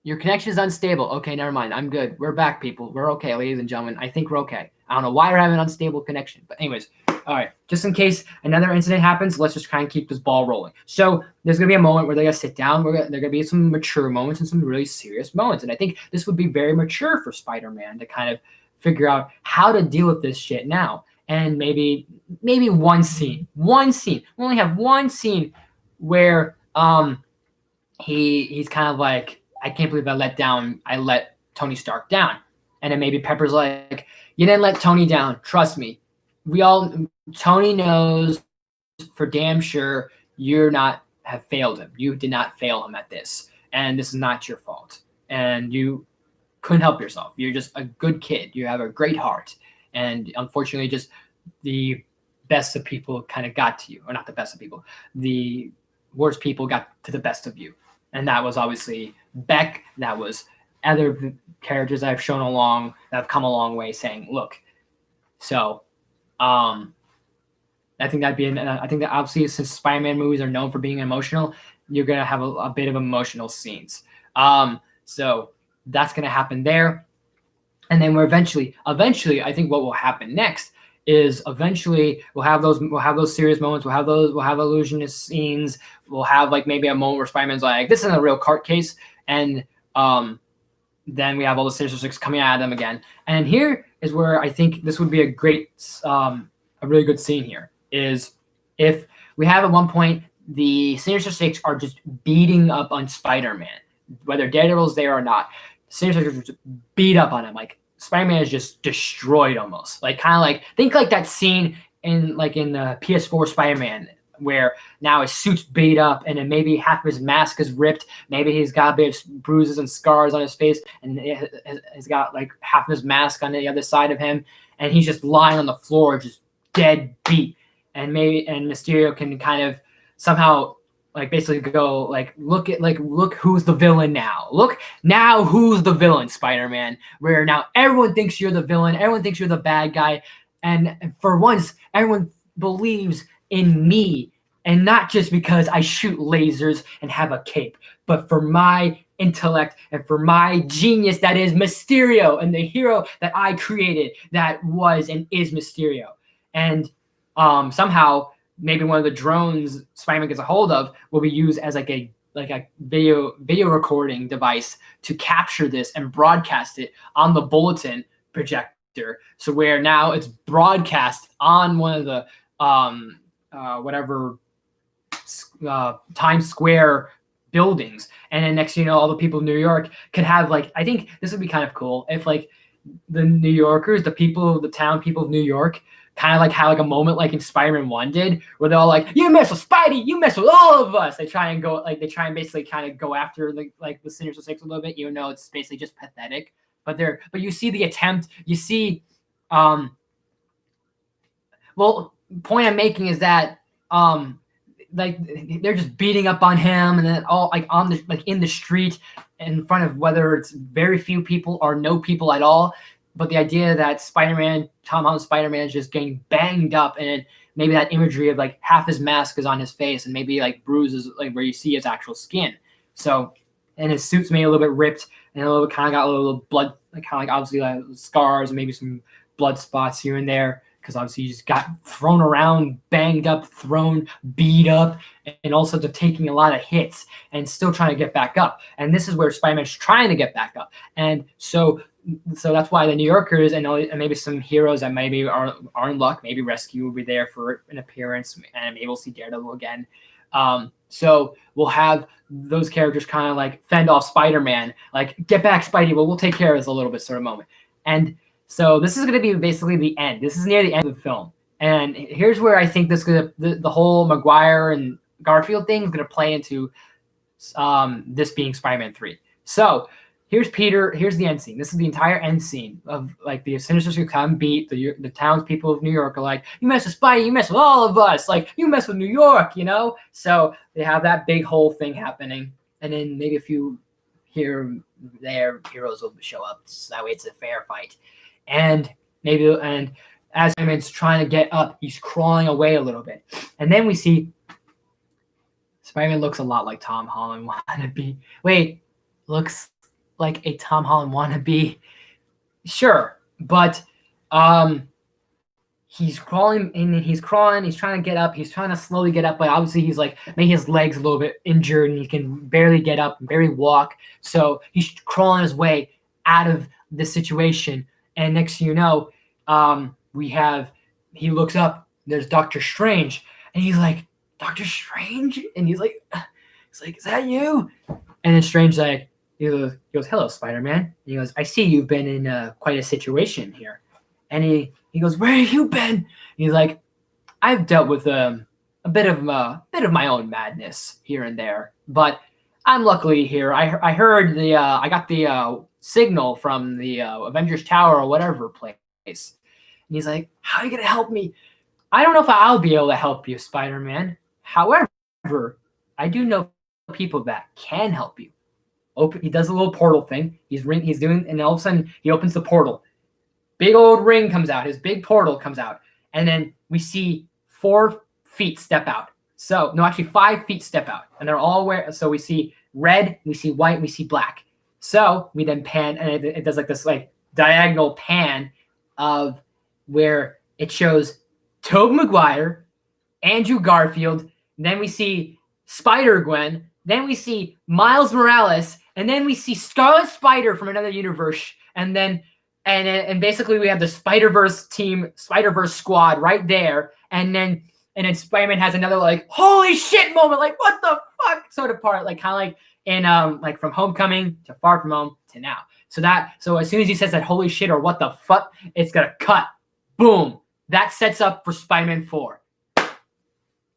Your connection is unstable. Okay, never mind. I'm good. We're back, people. We're okay, ladies and gentlemen. I think we're okay. I don't know why we're having an unstable connection. But anyways, all right. Just in case another incident happens, let's just try and keep this ball rolling. So there's going to be a moment where they're going to sit down. There are going to be some mature moments and some really serious moments. And I think this would be very mature for Spider-Man to kind of figure out how to deal with this shit now. And maybe one scene. We only have one scene where he's kind of like, I can't believe I let Tony Stark down. And then maybe Pepper's like, you didn't let Tony down. Trust me. Tony knows for damn sure you're not have failed him. You did not fail him at this. And this is not your fault. And you couldn't help yourself. You're just a good kid. You have a great heart. and unfortunately, just the best of people kind of got to you, or not the best of people, the worst people got to the best of you, and that was obviously Beck. That was other characters that I've shown along that have come a long way, saying, "Look." So, I think that'd be. I think that obviously, since Spider-Man movies are known for being emotional, you're gonna have a bit of emotional scenes. So that's gonna happen there, and then we're eventually, I think what will happen next is eventually we'll have those serious moments. We'll have illusionist scenes. We'll have like maybe a moment where Spider-Man's like, "This isn't a real cart case," and then we have all the Sinister Six coming at them again. And here is where I think this would be a great, a really good scene here, is if we have at one point the Sinister Six are just beating up on Spider-Man, whether Daredevil's there or not. Sinister Six just beat up on him. Like Spider-Man is just destroyed almost. Like kind of like, think like that scene in the PS4 Spider-Man where now his suit's beat up and then maybe half of his mask is ripped. Maybe he's got a bit of bruises and scars on his face, and he's got like half of his mask on the other side of him, and he's just lying on the floor, just dead beat. And Mysterio can kind of somehow like basically go like, look who's the villain now. Look now who's the villain, Spider-Man. Where now everyone thinks you're the villain, everyone thinks you're the bad guy, and for once everyone believes in me, and not just because I shoot lasers and have a cape, but for my intellect and for my genius that is Mysterio, and the hero that I created that was and is Mysterio. And somehow maybe one of the drones Spider-Man gets a hold of will be used as like a video recording device to capture this and broadcast it on the bulletin projector. So where now it's broadcast on one of the Times Square buildings, and then next all the people in New York could have like, I think this would be kind of cool if like the New Yorkers, the people of New York, kind of like have like a moment like in Spider-Man 1 did, where they're all like, "You mess with Spidey, you mess with all of us." They try and basically kind of go after the Sinister Six a little bit, even though it's basically just pathetic. But you see the attempt, you see, point I'm making is that like they're just beating up on him, and then all like on the in the street in front of whether it's very few people or no people at all. But the idea that Tom Holland's Spider-Man is just getting banged up, and maybe that imagery of like half his mask is on his face, and maybe like bruises like where you see his actual skin. So, and his suit's maybe a little bit ripped, and a little bit kind of got a little blood, like kind of like obviously like scars and maybe some blood spots here and there, because obviously he just got thrown around, banged up, thrown, beat up, and also taking a lot of hits and still trying to get back up. And this is where Spider-Man's trying to get back up. And so that's why the New Yorkers and maybe some heroes that maybe are in luck, maybe Rescue will be there for an appearance, and maybe we'll see Daredevil again. So we'll have those characters kind of like fend off Spider-Man, like, "Get back, Spidey, well, we'll take care of this a little bit," sort of moment. And so this is going to be basically the end. This is near the end of the film. And here's where I think the whole Maguire and Garfield thing is going to play into this being Spider-Man 3. So here's Peter. Here's the end scene. This is the entire end scene of like the Sinister Six come beat the townspeople of New York are like, "You mess with Spidey, you mess with all of us. Like, you mess with New York, So they have that big whole thing happening, and then maybe a few heroes will show up. So that way it's a fair fight. And as Spider-Man's trying to get up, he's crawling away a little bit, and then we see Spider-Man looks a lot like Tom Holland wannabe. Wait, looks like a Tom Holland wannabe. Sure, but he's crawling and he's trying to get up, he's trying to slowly get up, but obviously he's like, maybe his leg's a little bit injured and he can barely get up, barely walk. So he's crawling his way out of the situation. And next thing you know, he looks up, there's Doctor Strange, and he's like, "Doctor Strange?" And he's like, "Is that you?" And then Strange he goes, "Hello, Spider-Man." And he goes, "I see you've been in quite a situation here." And he goes, "Where have you been?" And he's like, "I've dealt with a bit of my own madness here and there, but I'm luckily here. I heard I got the signal from the Avengers Tower or whatever place, And he's like, how are you going to help me? I don't know if I'll be able to help you, Spider-Man. However, I do know people that can help you. He does a little portal thing. He's doing, and all of a sudden he opens the portal. Big old ring comes out. His big portal comes out, and then we see 4 feet step out. So no, actually 5 feet step out, and they're all so we see red, we see white, we see black. So we then pan, and it does like this like diagonal pan of where it shows Tobey Maguire, Andrew Garfield, then we see Spider-Gwen, then we see Miles Morales, and then we see Scarlet Spider from another universe, and then and basically we have the Spider-Verse team, Spider-Verse squad right there, and then Spider-Man has another like holy shit moment, like what the fuck sort of part, like kind of like in like from Homecoming to Far From Home to now. So as soon as he says that holy shit or what the fuck, it's gonna cut. Boom. That sets up for Spider-Man 4.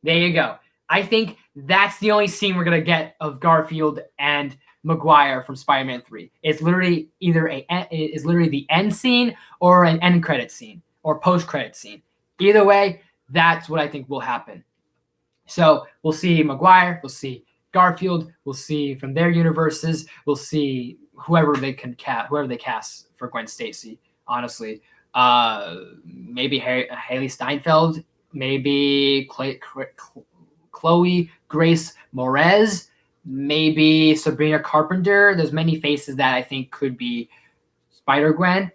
There you go. I think that's the only scene we're gonna get of Garfield and Maguire from Spider-Man 3. It's literally literally the end scene or an end credit scene or post credit scene. Either way, that's what I think will happen. So we'll see Maguire, we'll see Garfield, we'll see from their universes, we'll see whoever they cast for Gwen Stacy. Honestly, maybe Haley Steinfeld, maybe Chloe Grace Moretz, maybe Sabrina Carpenter. There's many faces that I think could be Spider-Gwen.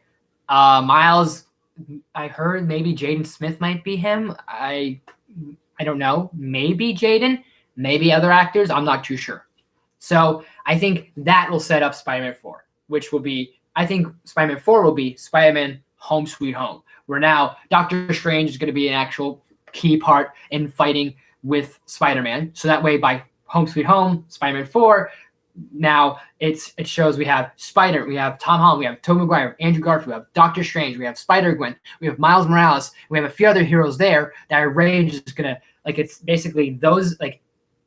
Miles, I heard maybe Jaden Smith might be him. I don't know. Maybe Jaden, maybe other actors. I'm not too sure. So I think that will set up Spider-Man 4, which will be, I think Spider-Man 4 will be Spider-Man Home Sweet Home, where now Doctor Strange is going to be an actual key part in fighting with Spider-Man. So that way by Home Sweet Home, Spider-Man 4, now it shows we have Tom Holland, we have Tobey Maguire, Andrew Garfield, we have Doctor Strange, we have Spider-Gwen, we have Miles Morales, we have a few other heroes there that are is gonna, like, it's basically those, like,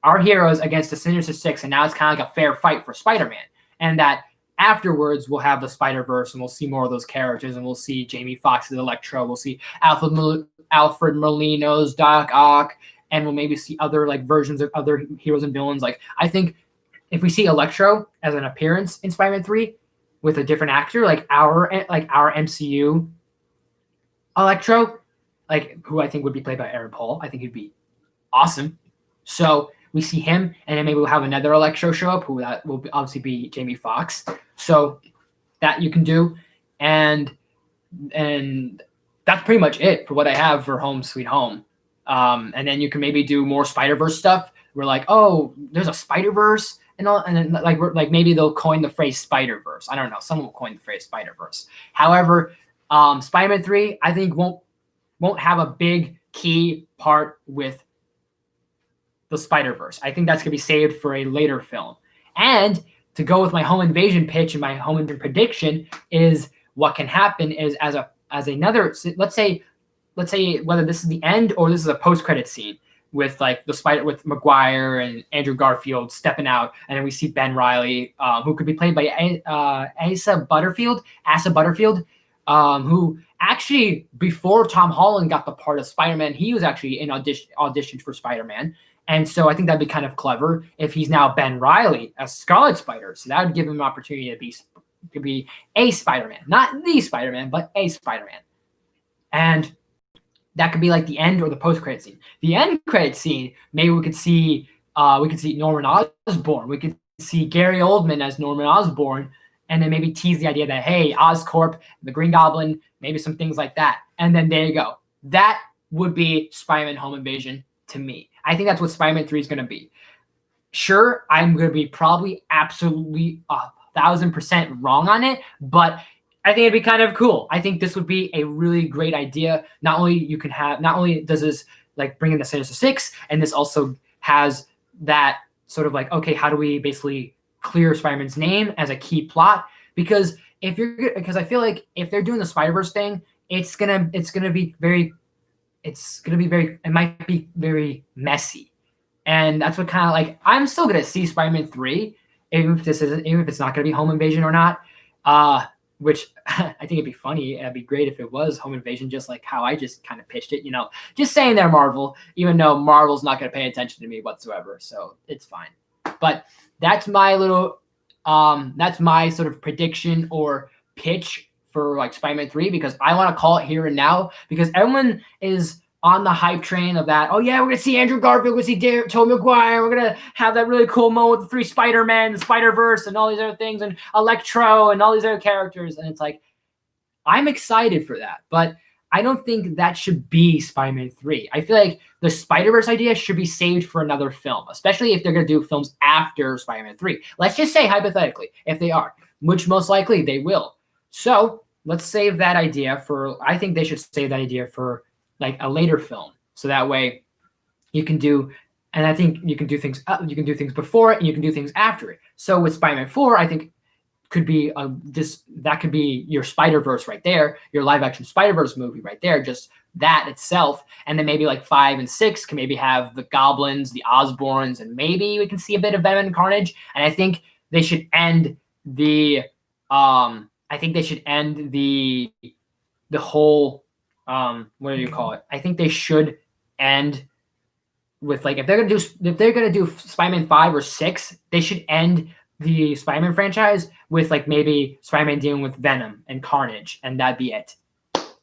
our heroes against the Sinister Six, and now it's kind of like a fair fight for Spider-Man. And that afterwards we'll have the Spider-Verse, and we'll see more of those characters, and we'll see Jamie Foxx's Electro, we'll see Alfred Molina's Doc Ock, and we'll maybe see other like versions of other heroes and villains. Like, I think if we see Electro as an appearance in Spider-Man 3 with a different actor, like our MCU Electro, like who I think would be played by Aaron Paul, I think he'd be awesome. So we see him, and then maybe we'll have another Electro show up, who that will obviously be Jamie Foxx. So that you can do, and that's pretty much it for what I have for Home Sweet Home. And then you can maybe do more Spider-Verse stuff. We're like, oh, there's a Spider-Verse, and then like maybe they'll coin the phrase Spider-Verse. I don't know. Someone will coin the phrase Spider-Verse. However, Spider-Man 3, I think won't have a big key part with the Spider-Verse. I think that's gonna be saved for a later film. And to go with my home invasion pitch and my home invasion prediction is what can happen is as another, let's say whether this is the end or this is a post-credit scene with like with Maguire and Andrew Garfield stepping out, and then we see Ben Reilly, who could be played by Asa Butterfield, who actually before Tom Holland got the part of Spider-Man, he was actually in auditioned for Spider-Man. And so I think that'd be kind of clever if he's now Ben Reilly as Scarlet Spider. So that would give him an opportunity to be a Spider-Man, not the Spider-Man, but a Spider-Man. And that could be like the end or the post-credit scene. The end credit scene, maybe we could see Norman Osborn. We could see Gary Oldman as Norman Osborn, and then maybe tease the idea that, hey, Oscorp, the Green Goblin, maybe some things like that. And then there you go. That would be Spider-Man Home Invasion to me. I think that's what Spider-Man 3 is going to be. Sure, I'm going to be probably absolutely 1,000% wrong on it, but I think it'd be kind of cool. I think this would be a really great idea. Not only does this like bring in the Sinister Six, and this also has that sort of like, okay, how do we basically clear Spider-Man's name as a key plot? Because I feel like if they're doing the Spider-Verse thing, it might be very messy. And that's what kind of like, I'm still going to see Spider-Man 3, even if it's not going to be Home Invasion or not. which I think it'd be funny. It'd be great if it was home invasion, just like how I just kind of pitched it. Just saying there, Marvel, even though Marvel's not going to pay attention to me whatsoever, so it's fine. But that's my little, that's my sort of prediction or pitch for like Spider-Man 3, because I want to call it here and now, because everyone is on the hype train of that. Oh yeah, we're gonna see Andrew Garfield, we're gonna see Tobey Maguire, we're gonna have that really cool moment with the 3 Spider-Men, the Spider-Verse, and all these other things, and Electro, and all these other characters. And it's like, I'm excited for that, but I don't think that should be Spider-Man 3. I feel like the Spider-Verse idea should be saved for another film, especially if they're gonna do films after Spider-Man 3. Let's just say hypothetically, if they are, which most likely they will. So let's save that idea for. I think they should save that idea for like a later film, so that way you can do, and I think you can do things before it and you can do things after it. So with Spider-Man 4, I think could be that could be your Spider-Verse right there, your live action Spider-Verse movie right there, just that itself. And then maybe like 5 and 6 can maybe have the Goblins, the Osborns, and maybe we can see a bit of Venom and Carnage. And I think they should end the whole what do you call it? I think they should end with, like, if they're gonna do Spider-Man 5 or 6, they should end the Spider-Man franchise with like maybe Spider-Man dealing with Venom and Carnage, and that'd be it.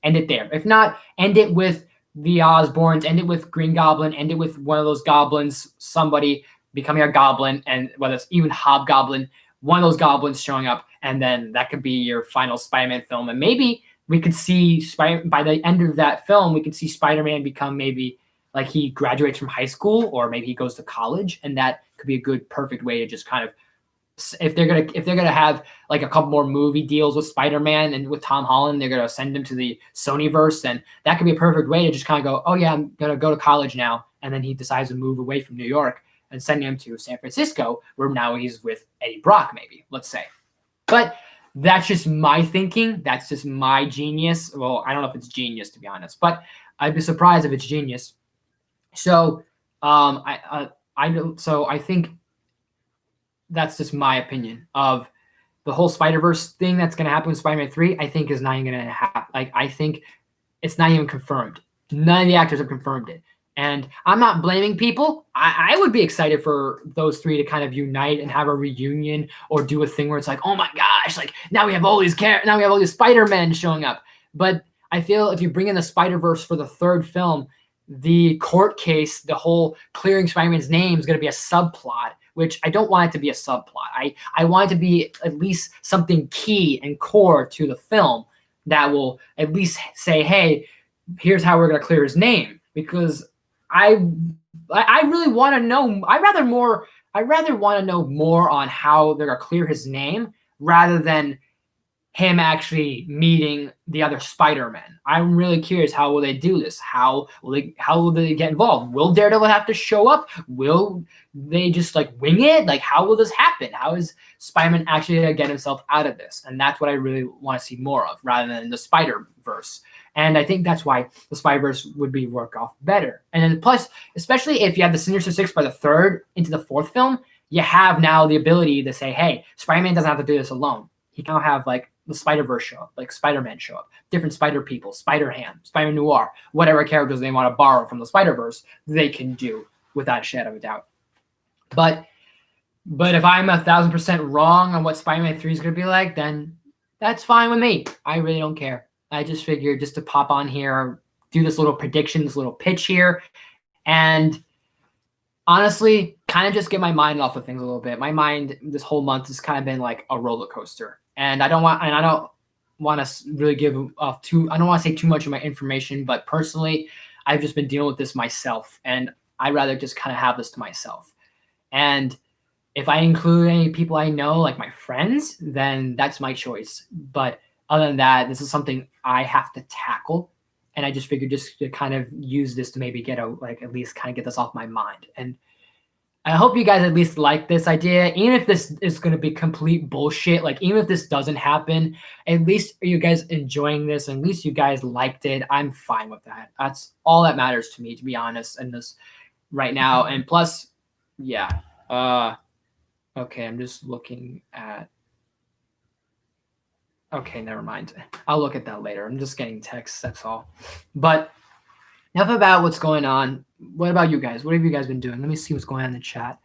End it there. If not, end it with the Osborns, end it with Green Goblin, end it with one of those goblins, somebody becoming a goblin, and whether it's even Hobgoblin, one of those goblins showing up, and then that could be your final Spider-Man film. And maybe we could see by the end of that film, we could see Spider-Man become maybe like he graduates from high school, or maybe he goes to college, and that could be a good, perfect way to just kind of, if they're gonna have like a couple more movie deals with Spider-Man and with Tom Holland, they're gonna send him to the Sonyverse, and that could be a perfect way to just kind of go, oh yeah, I'm gonna go to college now, and then he decides to move away from New York and send him to San Francisco, where now he's with Eddie Brock, maybe, let's say. But that's just my thinking. That's just my genius. Well, I don't know if it's genius, to be honest, but I'd be surprised if it's genius. So I think that's just my opinion of the whole Spider-Verse thing that's going to happen with Spider-Man 3. I think is not even going to happen. Like, I think it's not even confirmed. None of the actors have confirmed it. And I'm not blaming people. I would be excited for those 3 to kind of unite and have a reunion, or do a thing where it's like, oh my gosh, like now we have all these Spider-Men showing up. But I feel if you bring in the Spider-Verse for the 3rd film, the court case, the whole clearing Spider-Man's name is going to be a subplot, which I don't want it to be a subplot. I want it to be at least something key and core to the film that will at least say, hey, here's how we're going to clear his name. Because I really want to know. I rather want to know more on how they're going to clear his name rather than him actually meeting the other Spider-Men. I'm really curious, how will they do this? How will they get involved? Will Daredevil have to show up? Will they just like wing it? Like, how will this happen? How is Spider-Man actually going to get himself out of this? And that's what I really want to see more of, rather than the Spider-Verse. And I think that's why the Spider-Verse would be work off better. And then plus, especially if you have the Sinister Six by the 3rd into the 4th film, you have now the ability to say, hey, Spider-Man doesn't have to do this alone. He can now have like the Spider-Verse show up, like Spider-Man show up, different Spider people, Spider-Ham, Spider-Noir, whatever characters they want to borrow from the Spider-Verse, they can do without a shadow of a doubt. But if I'm 1,000% wrong on what Spider-Man 3 is going to be like, then that's fine with me. I really don't care. I just figured just to pop on here, do this little prediction, this little pitch here, and honestly, kind of just get my mind off of things a little bit. My mind this whole month has kind of been like a roller coaster, and I don't want to really give off I don't want to say too much of my information, but personally, I've just been dealing with this myself, and I'd rather just kind of have this to myself. And if I include any people I know, like my friends, then that's my choice. But other than that, this is something I have to tackle. And I just figured just to kind of use this to maybe get at least kind of get this off my mind. And I hope you guys at least like this idea, even if this is going to be complete bullshit. Like, even if this doesn't happen, at least are you guys enjoying this? At least you guys liked it. I'm fine with that. That's all that matters to me, to be honest, in this right now. And plus, yeah. Okay, I'm just looking at. Okay, never mind. I'll look at that later. I'm just getting texts, that's all. But enough about what's going on. What about you guys? What have you guys been doing? Let me see what's going on in the chat.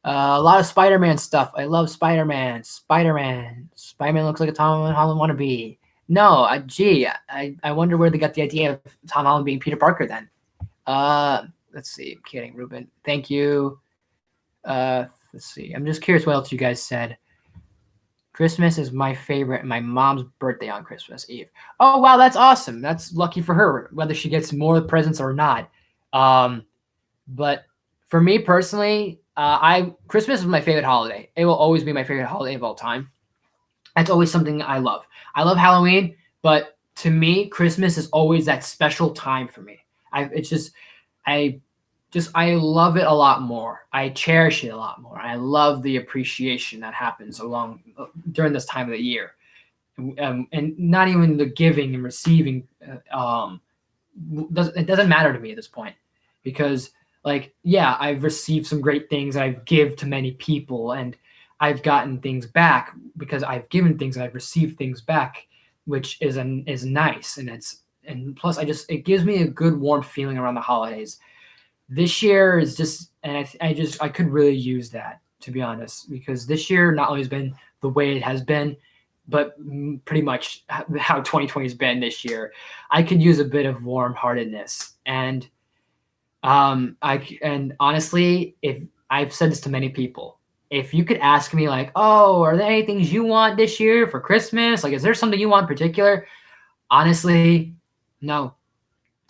A lot of Spider-Man stuff. I love Spider-Man. Spider-Man looks like a Tom Holland wannabe. No, I wonder where they got the idea of Tom Holland being Peter Parker then. Let's see. I'm kidding, Ruben. Thank you. Let's see. I'm just curious what else you guys said. Christmas is my favorite, and my mom's birthday on Christmas Eve. Oh, wow, that's awesome. That's lucky for her, whether she gets more presents or not. But for me personally, Christmas is my favorite holiday. It will always be my favorite holiday of all time. That's always something I love. I love Halloween, but to me, Christmas is always that special time for me. I love it a lot more. I cherish it a lot more. I love the appreciation that happens during this time of the year, and not even the giving and receiving. It doesn't matter to me at this point, because I've received some great things. I've give to many people, and I've gotten things back because I've given things and I've received things back, which is nice, and plus it gives me a good warm feeling around the holidays. This year is just, and I could really use that, to be honest, because this year not only has been the way it has been, but pretty much how 2020 has been this year. I could use a bit of warm-heartedness, and honestly, if I've said this to many people, if you could ask me oh, are there any things you want this year for Christmas? Is there something you want in particular? Honestly, no.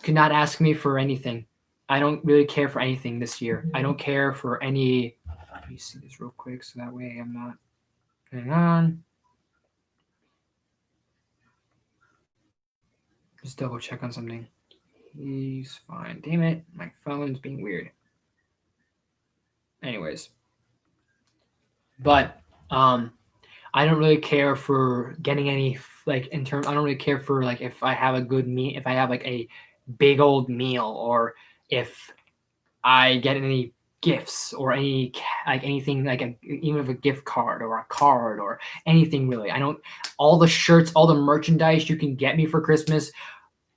Could not ask me for anything. I don't really care for anything this year. I don't care for any. Let me see this real quick so that way I'm not. Hang on. Just double check on something. He's fine. Damn it. My phone's being weird. Anyways. But I don't really care for getting any I don't really care for if I have a good meal, if I have a big old meal, or if I get any gifts or anything even if a gift card or a card or anything really. I don't. All the shirts, all the merchandise you can get me for Christmas,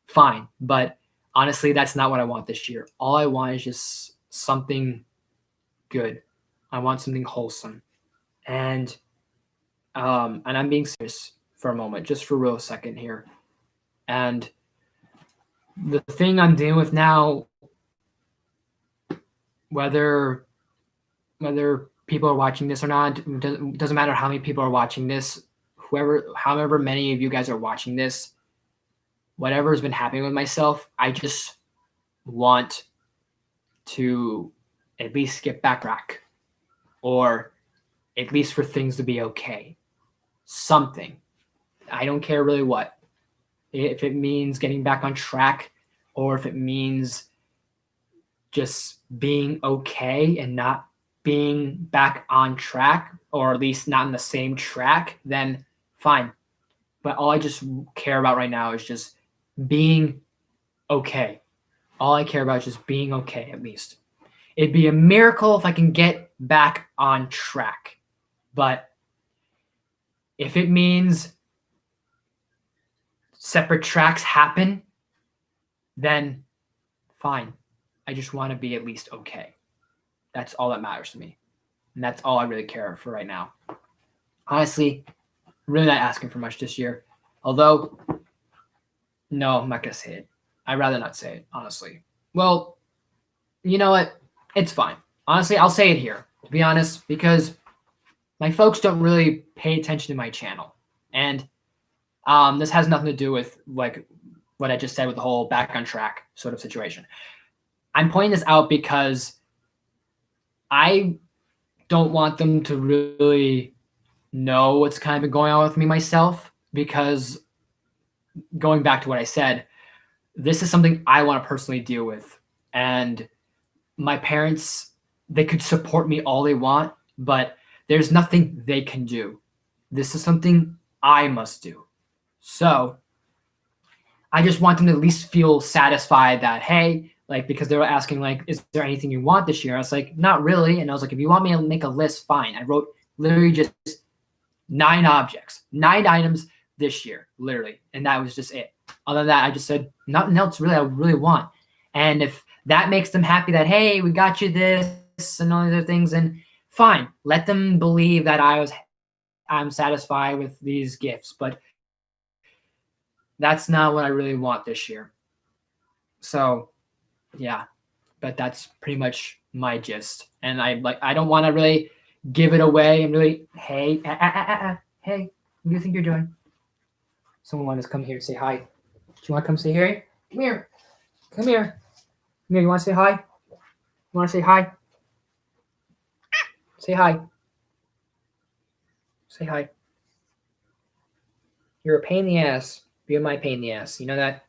fine. But honestly, that's not what I want this year. All I want is just something good. I want something wholesome. And I'm being serious for a moment, just for a real second here. And the thing I'm dealing with now, whether people are watching this or not, it doesn't matter how many people are watching this, however many of you guys are watching this, whatever's been happening with myself, I just want to at least get back on track, or at least for things to be okay. Something. I don't care really what. If it means getting back on track, or if it means just being okay and not being back on track, or at least not on the same track, then fine. But all I just care about right now is just being okay. All I care about is just being okay, at least. It'd be a miracle if I can get back on track. But if it means separate tracks happen, then fine. I just want to be at least okay. That's all that matters to me. And that's all I really care for right now. Honestly, I'm really not asking for much this year. Although, no, I'm not going to say it. I'd rather not say it, honestly. Well, you know what? It's fine. Honestly, I'll say it here, to be honest, because my folks don't really pay attention to my channel. And this has nothing to do with what I just said with the whole back on track sort of situation. I'm pointing this out because I don't want them to really know what's kind of been going on with me myself, because going back to what I said, this is something I want to personally deal with. And my parents, they could support me all they want, but there's nothing they can do. This is something I must do. So I just want them to at least feel satisfied that, hey, because they were asking, is there anything you want this year? I was like, not really. And I was like, if you want me to make a list, fine. I wrote literally just 9 objects, 9 items this year, literally. And that was just it. Other than that, I just said nothing else really I really want. And if that makes them happy that, hey, we got you this and all these other things, and fine. Let them believe that I'm satisfied with these gifts. But that's not what I really want this year. So yeah. But that's pretty much my gist. And I don't want to really give it away and really, hey, hey, what do you think you're doing? Someone wants to come here and say hi. Do you want to come say hi? Come here. Come here. Come here. You want to say hi? You want to say hi? Say hi. Say hi. You're a pain in the ass. You're my pain in the ass. You know that?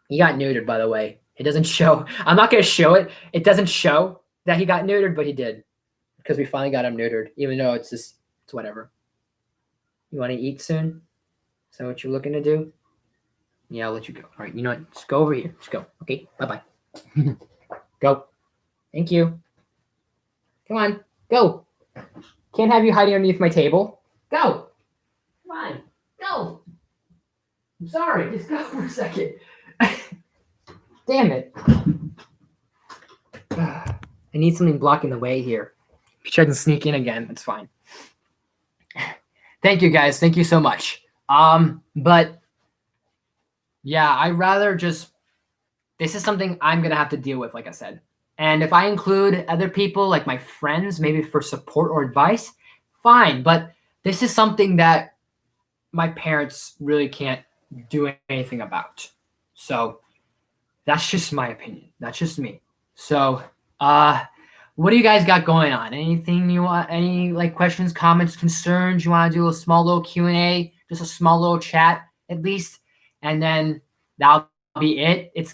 He got neutered, by the way. It doesn't show. I'm not going to show it. It doesn't show that he got neutered, but he did. Because we finally got him neutered, even though it's whatever. You want to eat soon? Is that what you're looking to do? Yeah, I'll let you go. All right, you know what? Just go over here. Just go. Okay, bye-bye. Go. Thank you. Come on, go. Can't have you hiding underneath my table. Go. Come on, go. I'm sorry. Just go for a second. Damn it. I need something blocking the way here. If you try to sneak in again, it's fine. Thank you, guys. Thank you so much. But yeah, I'd rather just, this is something I'm going to have to deal with, like I said. And if I include other people, like my friends, maybe for support or advice, fine. But this is something that my parents really can't do anything about. So that's just my opinion. That's just me. So, what do you guys got going on? Anything you want? Any like questions, comments, concerns? You want to do a small little Q&A, just a small little chat at least, and then that'll be it. It's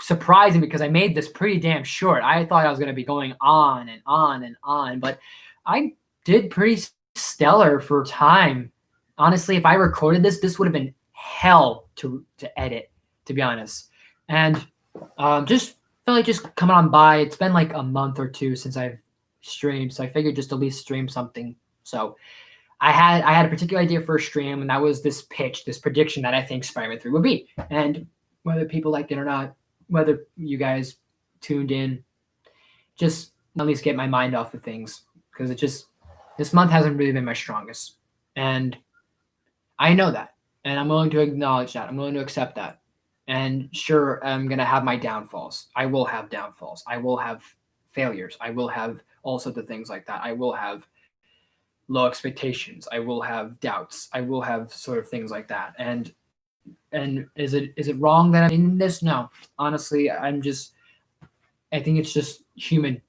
surprising because I made this pretty damn short. I thought I was gonna be going on and on and on, but I did pretty stellar for time. Honestly, if I recorded this would have been hell to edit, to be honest. And just felt like just coming on by. It's been like a month or two since I've streamed, so I figured just at least stream something. So I had a particular idea for a stream, and that was this pitch, this prediction that I think Spider-Man 3 would be. And whether people liked it or not, whether you guys tuned in, just at least get my mind off of things, because this month hasn't really been my strongest. And I know that, and I'm willing to acknowledge that. I'm willing to accept that. And sure, I'm going to have my downfalls. I will have downfalls. I will have failures. I will have all sorts of things like that. I will have low expectations. I will have doubts. I will have sort of things like that. And is it wrong that I'm in this? No. Honestly, I think it's just human.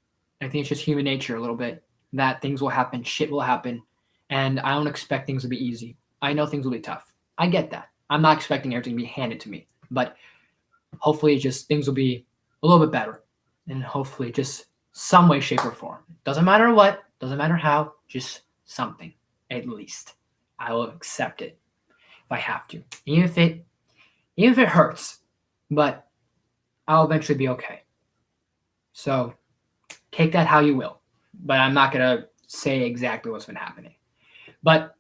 I think it's just human nature a little bit, that things will happen, shit will happen, and I don't expect things to be easy. I know things will be tough. I get that. I'm not expecting everything to be handed to me. But hopefully just things will be a little bit better, and hopefully just some way, shape, or form. Doesn't matter what, doesn't matter how, just something at least. I will accept it if I have to, even if it hurts, but I'll eventually be okay. So take that how you will, but I'm not gonna say exactly what's been happening. But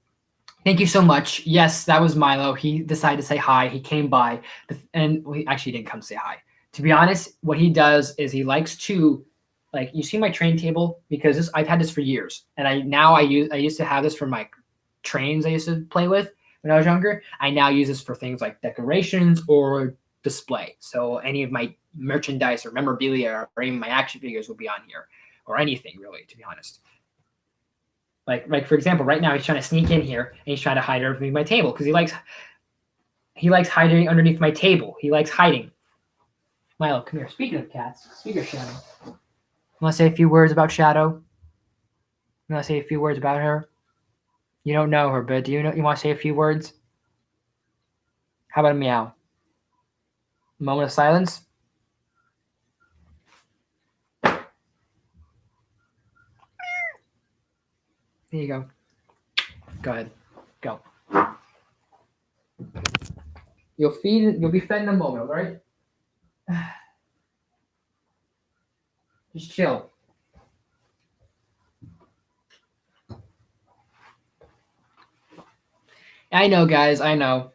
thank you so much. Yes, that was Milo. He decided to say hi. He came by, and he actually didn't come say hi. To be honest, what he does is he likes to, like, you see my train table, because I've had this for years, and I used to have this for my trains I used to play with when I was younger. I now use this for things like decorations or display. So any of my merchandise or memorabilia or even my action figures will be on here, or anything really, to be honest. Like for example, right now he's trying to sneak in here and he's trying to hide underneath my table because he likes hiding underneath my table. He likes hiding. Milo, come here. Speaking of cats, speaking of Shadow, you want to say a few words about Shadow? You want to say a few words about her? You don't know her, but do you know? You want to say a few words? How about a meow? A moment of silence. There you go. Go ahead. Go. You'll be fed in a moment, all right? Just chill. I know, guys. I know.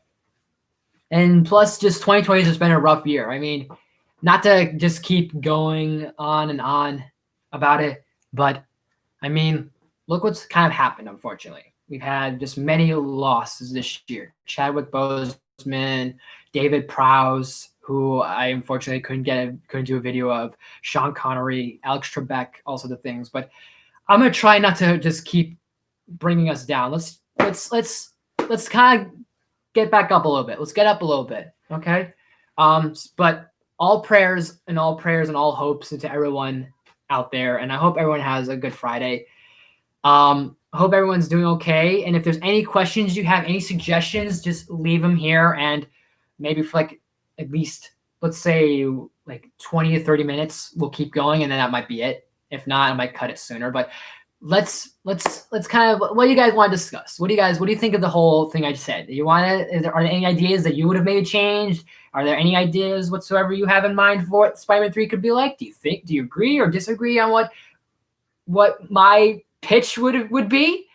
And plus, just 2020 has been a rough year. I mean, not to just keep going on and on about it, but I mean, look what's kind of happened, unfortunately. We've had just many losses this year. Chadwick Boseman, David Prowse, who I unfortunately couldn't do a video of, Sean Connery, Alex Trebek, also the things. But I'm gonna try not to just keep bringing us down. Let's kind of get back up a little bit. Let's get up a little bit, okay? But all prayers and all hopes into everyone out there, and I hope everyone has a good Friday. I hope everyone's doing okay. And if there's any questions you have, any suggestions, just leave them here. And maybe for like at least, let's say like 20 to 30 minutes, we'll keep going. And then that might be it. If not, I might cut it sooner. But let's kind of, what do you guys want to discuss? What do you think of the whole thing I just said? Are there any ideas that you would have maybe changed? Are there any ideas whatsoever you have in mind for what Spider-Man 3 could be like? Do you agree or disagree on what my pitch would be?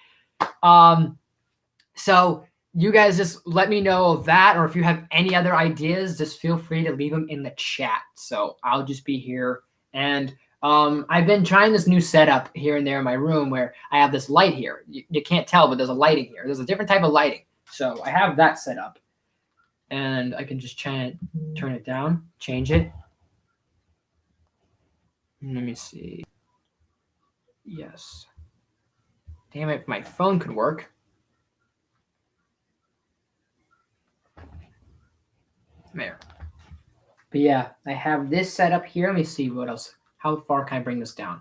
So you guys just let me know that, or if you have any other ideas, just feel free to leave them in the chat. So I'll just be here. And I've been trying this new setup here and there in my room where I have this light here. You can't tell, but there's a lighting here. There's a different type of lighting. So I have that set up. And I can just turn it down, change it. Let me see. Yes. Damn it, if my phone could work. There. But yeah, I have this set up here. Let me see what else. How far can I bring this down?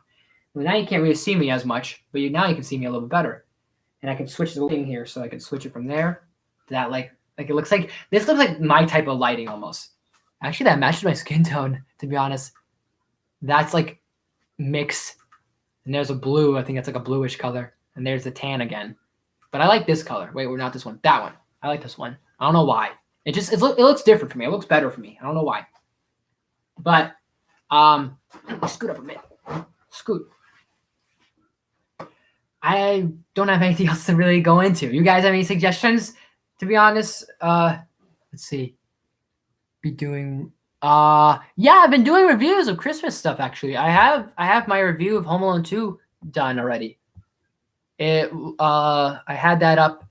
Well, now you can't really see me as much, but now you can see me a little bit better. And I can switch the lighting here, so I can switch it from there to that. Like it looks like this looks like my type of lighting almost. Actually, that matches my skin tone. To be honest, that's like mixed. And there's a blue. I think that's like a bluish color. And there's the tan again. But I like this color. Wait, we're not this one. That one. I like this one. I don't know why. It looks different for me. It looks better for me. I don't know why. But scoot up a bit. Scoot. I don't have anything else to really go into. You guys have any suggestions? To be honest, let's see. Yeah, I've been doing reviews of Christmas stuff actually. I have my review of Home Alone 2 done already. I had that up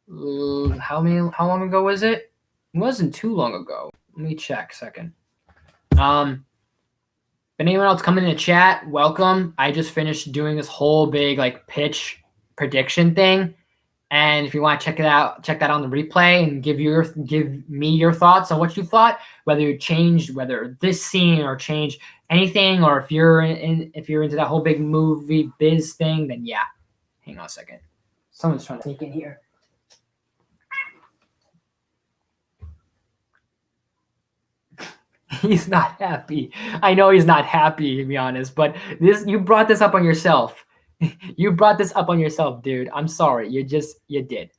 how long ago was it? It wasn't too long ago. Let me check a second. If anyone else coming in the chat, welcome. I just finished doing this whole big like pitch prediction thing. And if you want to check it out, check that on the replay and give me your thoughts on what you thought, whether you changed, whether this scene or change anything, or if you're into that whole big movie biz thing, then yeah. Hang on a second. Someone's trying to sneak in here. He's not happy. I know he's not happy, to be honest, but you brought this up on yourself. You brought this up on yourself, dude. I'm sorry. You did.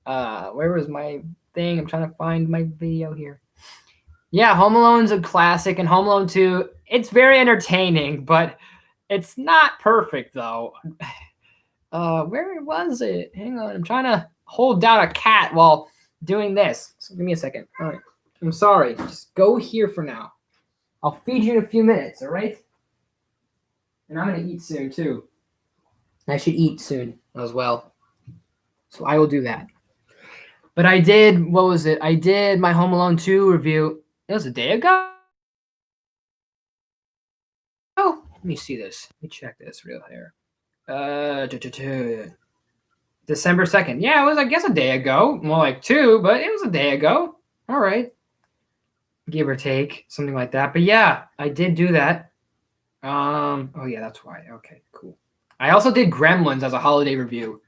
Where was my thing? I'm trying to find my video here. Yeah, Home Alone's a classic, and Home Alone 2, it's very entertaining, but it's not perfect, though. Where was it? Hang on. I'm trying to hold down a cat while doing this. So give me a second. All right. I'm sorry. Just go here for now. I'll feed you in a few minutes, all right? And I'm going to eat soon, too. I should eat soon as well. So I will do that. But I did, what was it? I did my Home Alone 2 review. It was a day ago? Oh, let me see this. Let me check this real here. December 2nd. Yeah, it was, I guess, a day ago. More like 2, but it was a day ago. All right. Give or take, something like that. But yeah, I did do that. Oh yeah, that's why. Okay, cool. I also did Gremlins as a holiday review.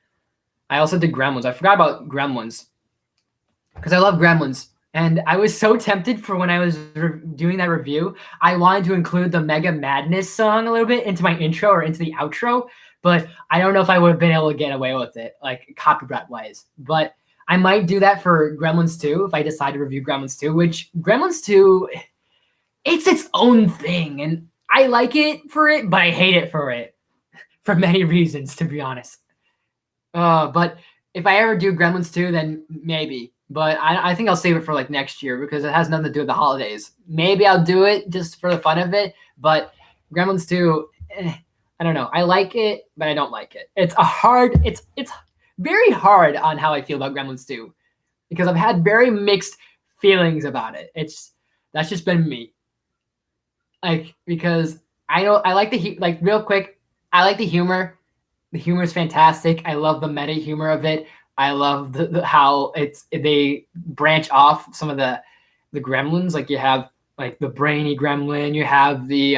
I forgot about Gremlins because I love Gremlins. And I was so tempted for when I was doing that review, I wanted to include the Mega Madness song a little bit into my intro or into the outro, but I don't know if I would have been able to get away with it, like copyright-wise. But I might do that for Gremlins 2 if I decide to review Gremlins 2, which Gremlins 2, it's its own thing. And I like it for it, but I hate it for it for many reasons, to be honest. But if I ever do Gremlins 2, then maybe. But I think I'll save it for like next year because it has nothing to do with the holidays. Maybe I'll do it just for the fun of it. But Gremlins 2, I don't know. I like it, but I don't like it. It's very hard on how I feel about Gremlins 2 because I've had very mixed feelings about it. That's just been me. Like because I like real quick. I like the humor. The humor is fantastic. I love the meta humor of it. I love how they branch off some of the gremlins. Like you have like the brainy gremlin. You have the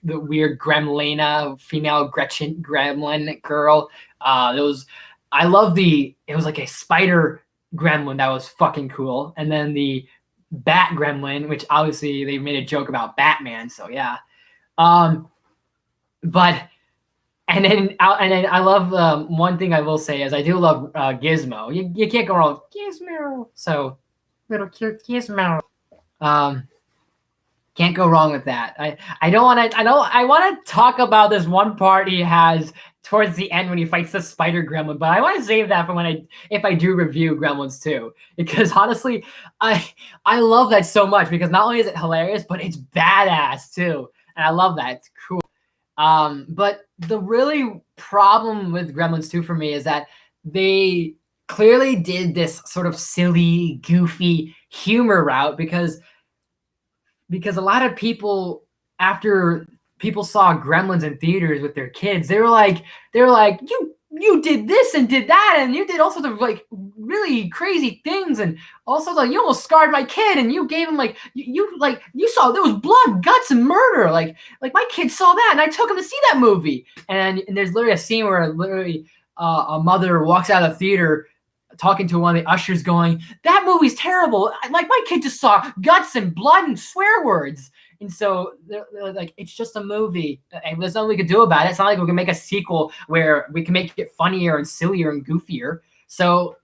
weird gremlina, female Gretchen gremlin girl. I love it was like a spider gremlin that was fucking cool. And then the bat gremlin, which obviously they made a joke about Batman. So yeah. But and then I love one thing I will say is I do love Gizmo. You can't go wrong with Gizmo. So little cute Gizmo. Can't go wrong with that. I want to talk about this one part he has towards the end when he fights the spider gremlin, but I want to save that for if I do review Gremlins 2, because honestly, I love that so much because not only is it hilarious, but it's badass too, and I love that. It's cool. But the really problem with Gremlins 2 for me is that they clearly did this sort of silly, goofy humor route because a lot of people, after people saw Gremlins in theaters with their kids, they were like, you did this and did that, and you did all sorts of like really crazy things, and also like you almost scarred my kid, and you gave him like you saw there was blood, guts, and murder. Like my kid saw that, and I took him to see that movie. And there's literally a scene where literally a mother walks out of the theater talking to one of the ushers going, that movie's terrible. Like my kid just saw guts and blood and swear words. And so they're like, it's just a movie. And there's nothing we can do about it. It's not like we can make a sequel where we can make it funnier and sillier and goofier. So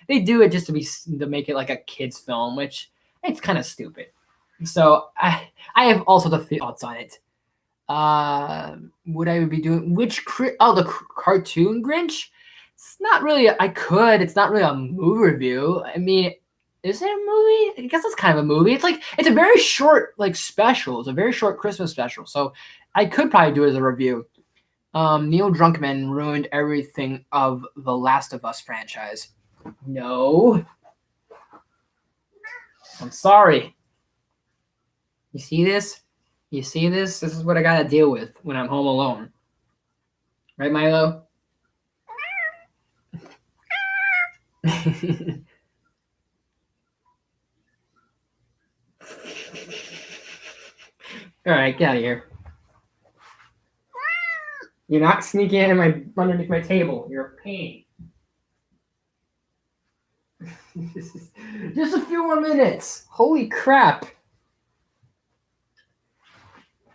they do it just to make it like a kid's film, which it's kind of stupid. So I have all sorts of thoughts on it. Would I be doing the cartoon Grinch? It's not really. It's not really a movie review. I mean, is it a movie? I guess it's kind of a movie. It's a very short special. It's a very short Christmas special. So I could probably do it as a review. Neil Druckmann ruined everything of the Last of Us franchise. No. I'm sorry. You see this? You see this? This is what I gotta deal with when I'm home alone. Right, Milo? All right, get out of here. You're not sneaking in underneath my table. You're a pain. Just a few more minutes. Holy crap.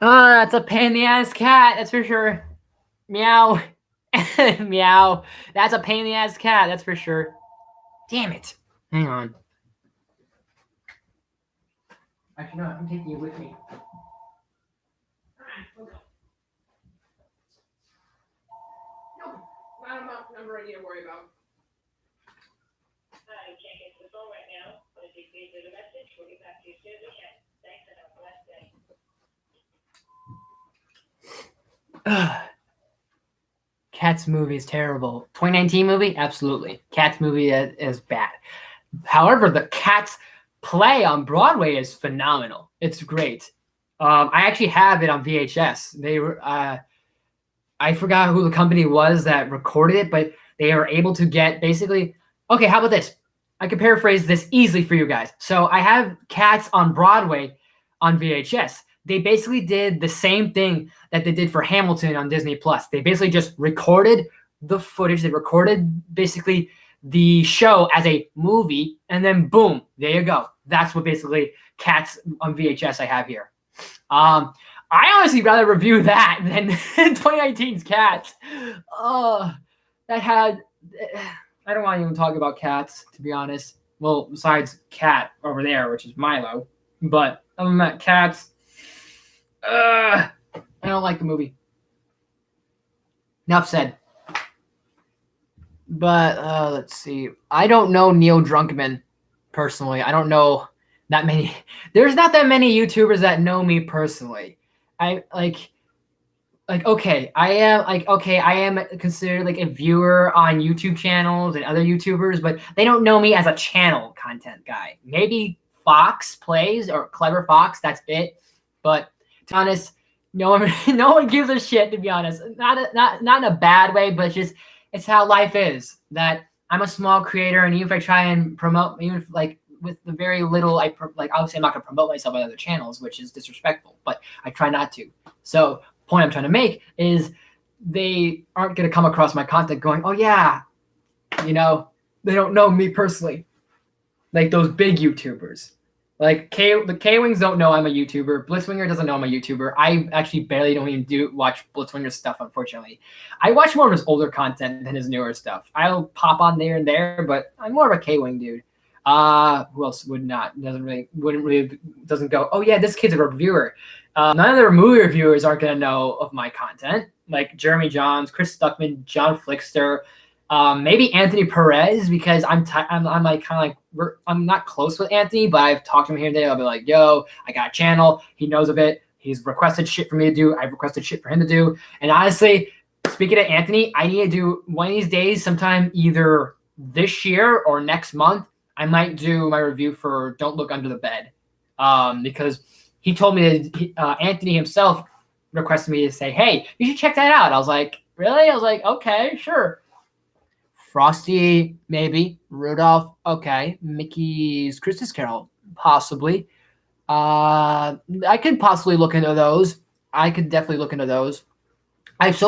That's a pain in the ass cat, that's for sure. Meow. Meow. That's a pain in the ass cat, that's for sure. Damn it. Hang on. Actually, no, I'm taking you with me. Nope. Not a number I need to worry about. I can't get to the phone right now, but if you leave a message, we'll get back to you as soon as we can. Thanks and have a blessed day. Cats movie is terrible. 2019 movie? Absolutely. Cats movie is bad. However, the Cats play on Broadway is phenomenal. It's great. I actually have it on VHS. They were I forgot who the company was that recorded it, but they were able to get basically. Okay, how about this? I can paraphrase this easily for you guys. So I have Cats on Broadway on VHS. They basically did the same thing that they did for Hamilton on Disney Plus. They basically just recorded the footage. They recorded basically the show as a movie, and then boom, there you go. That's what basically Cats on VHS I have here. I honestly rather review that than 2019's Cats. That had. I don't want to even talk about Cats, to be honest. Well, besides Cat over there, which is Milo. But other than that, Cats. I don't like the movie. Enough said. But let's see. I don't know Neil Drunkman personally. I don't know that many. There's not that many YouTubers that know me personally. I I am considered like a viewer on YouTube channels and other YouTubers, but they don't know me as a channel content guy. Maybe Fox plays or Clever Fox, that's it. But to be honest, no one no one gives a shit, to be honest. Not in a bad way, but just it's how life is. That I'm a small creator, and even if I try and promote, even if like with the very little like obviously I'm not gonna promote myself on other channels, which is disrespectful, but I try not to. So point I'm trying to make is they aren't going to come across my content going, oh yeah, they don't know me personally, like those big YouTubers. Like the K-Wings don't know I'm a YouTuber. Blitzwinger doesn't know I'm a YouTuber. I actually barely don't even watch Blitzwinger's stuff, unfortunately. I watch more of his older content than his newer stuff. I'll pop on there and there, but I'm more of a K-Wing dude. Who else doesn't go, oh yeah, this kid's a reviewer. None of the movie reviewers aren't gonna know of my content, like Jeremy Johns, Chris Stuckman, John Flickster, maybe Anthony Perez, because I'm like kind of like I'm not close with Anthony, but I've talked to him here and there. I'll be like, yo, I got a channel. He knows of it. He's requested shit for me to do. I've requested shit for him to do. And honestly, speaking of Anthony, I need to do one of these days, sometime either this year or next month. I might do my review for Don't Look Under the Bed, because he told me that Anthony himself requested me to say, hey, you should check that out. I was like, really? I was like, okay, sure. Frosty, maybe. Rudolph, okay. Mickey's Christmas Carol, possibly. I could possibly look into those. I could definitely look into those. I've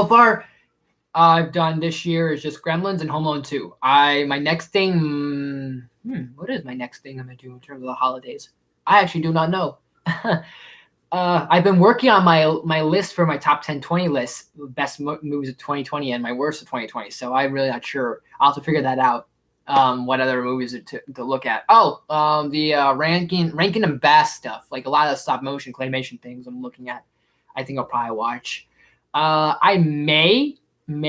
done this year is just Gremlins and Home Alone 2. My next thing, what is my next thing I'm gonna do in terms of the holidays? I actually do not know. I've been working on my list for my top 10 20 list, best movies of 2020 and my worst of 2020. So I'm really not sure. I'll have to figure that out. What other movies to look at? The ranking and best stuff, like a lot of stop motion claymation things I'm looking at. I think I'll probably watch. I may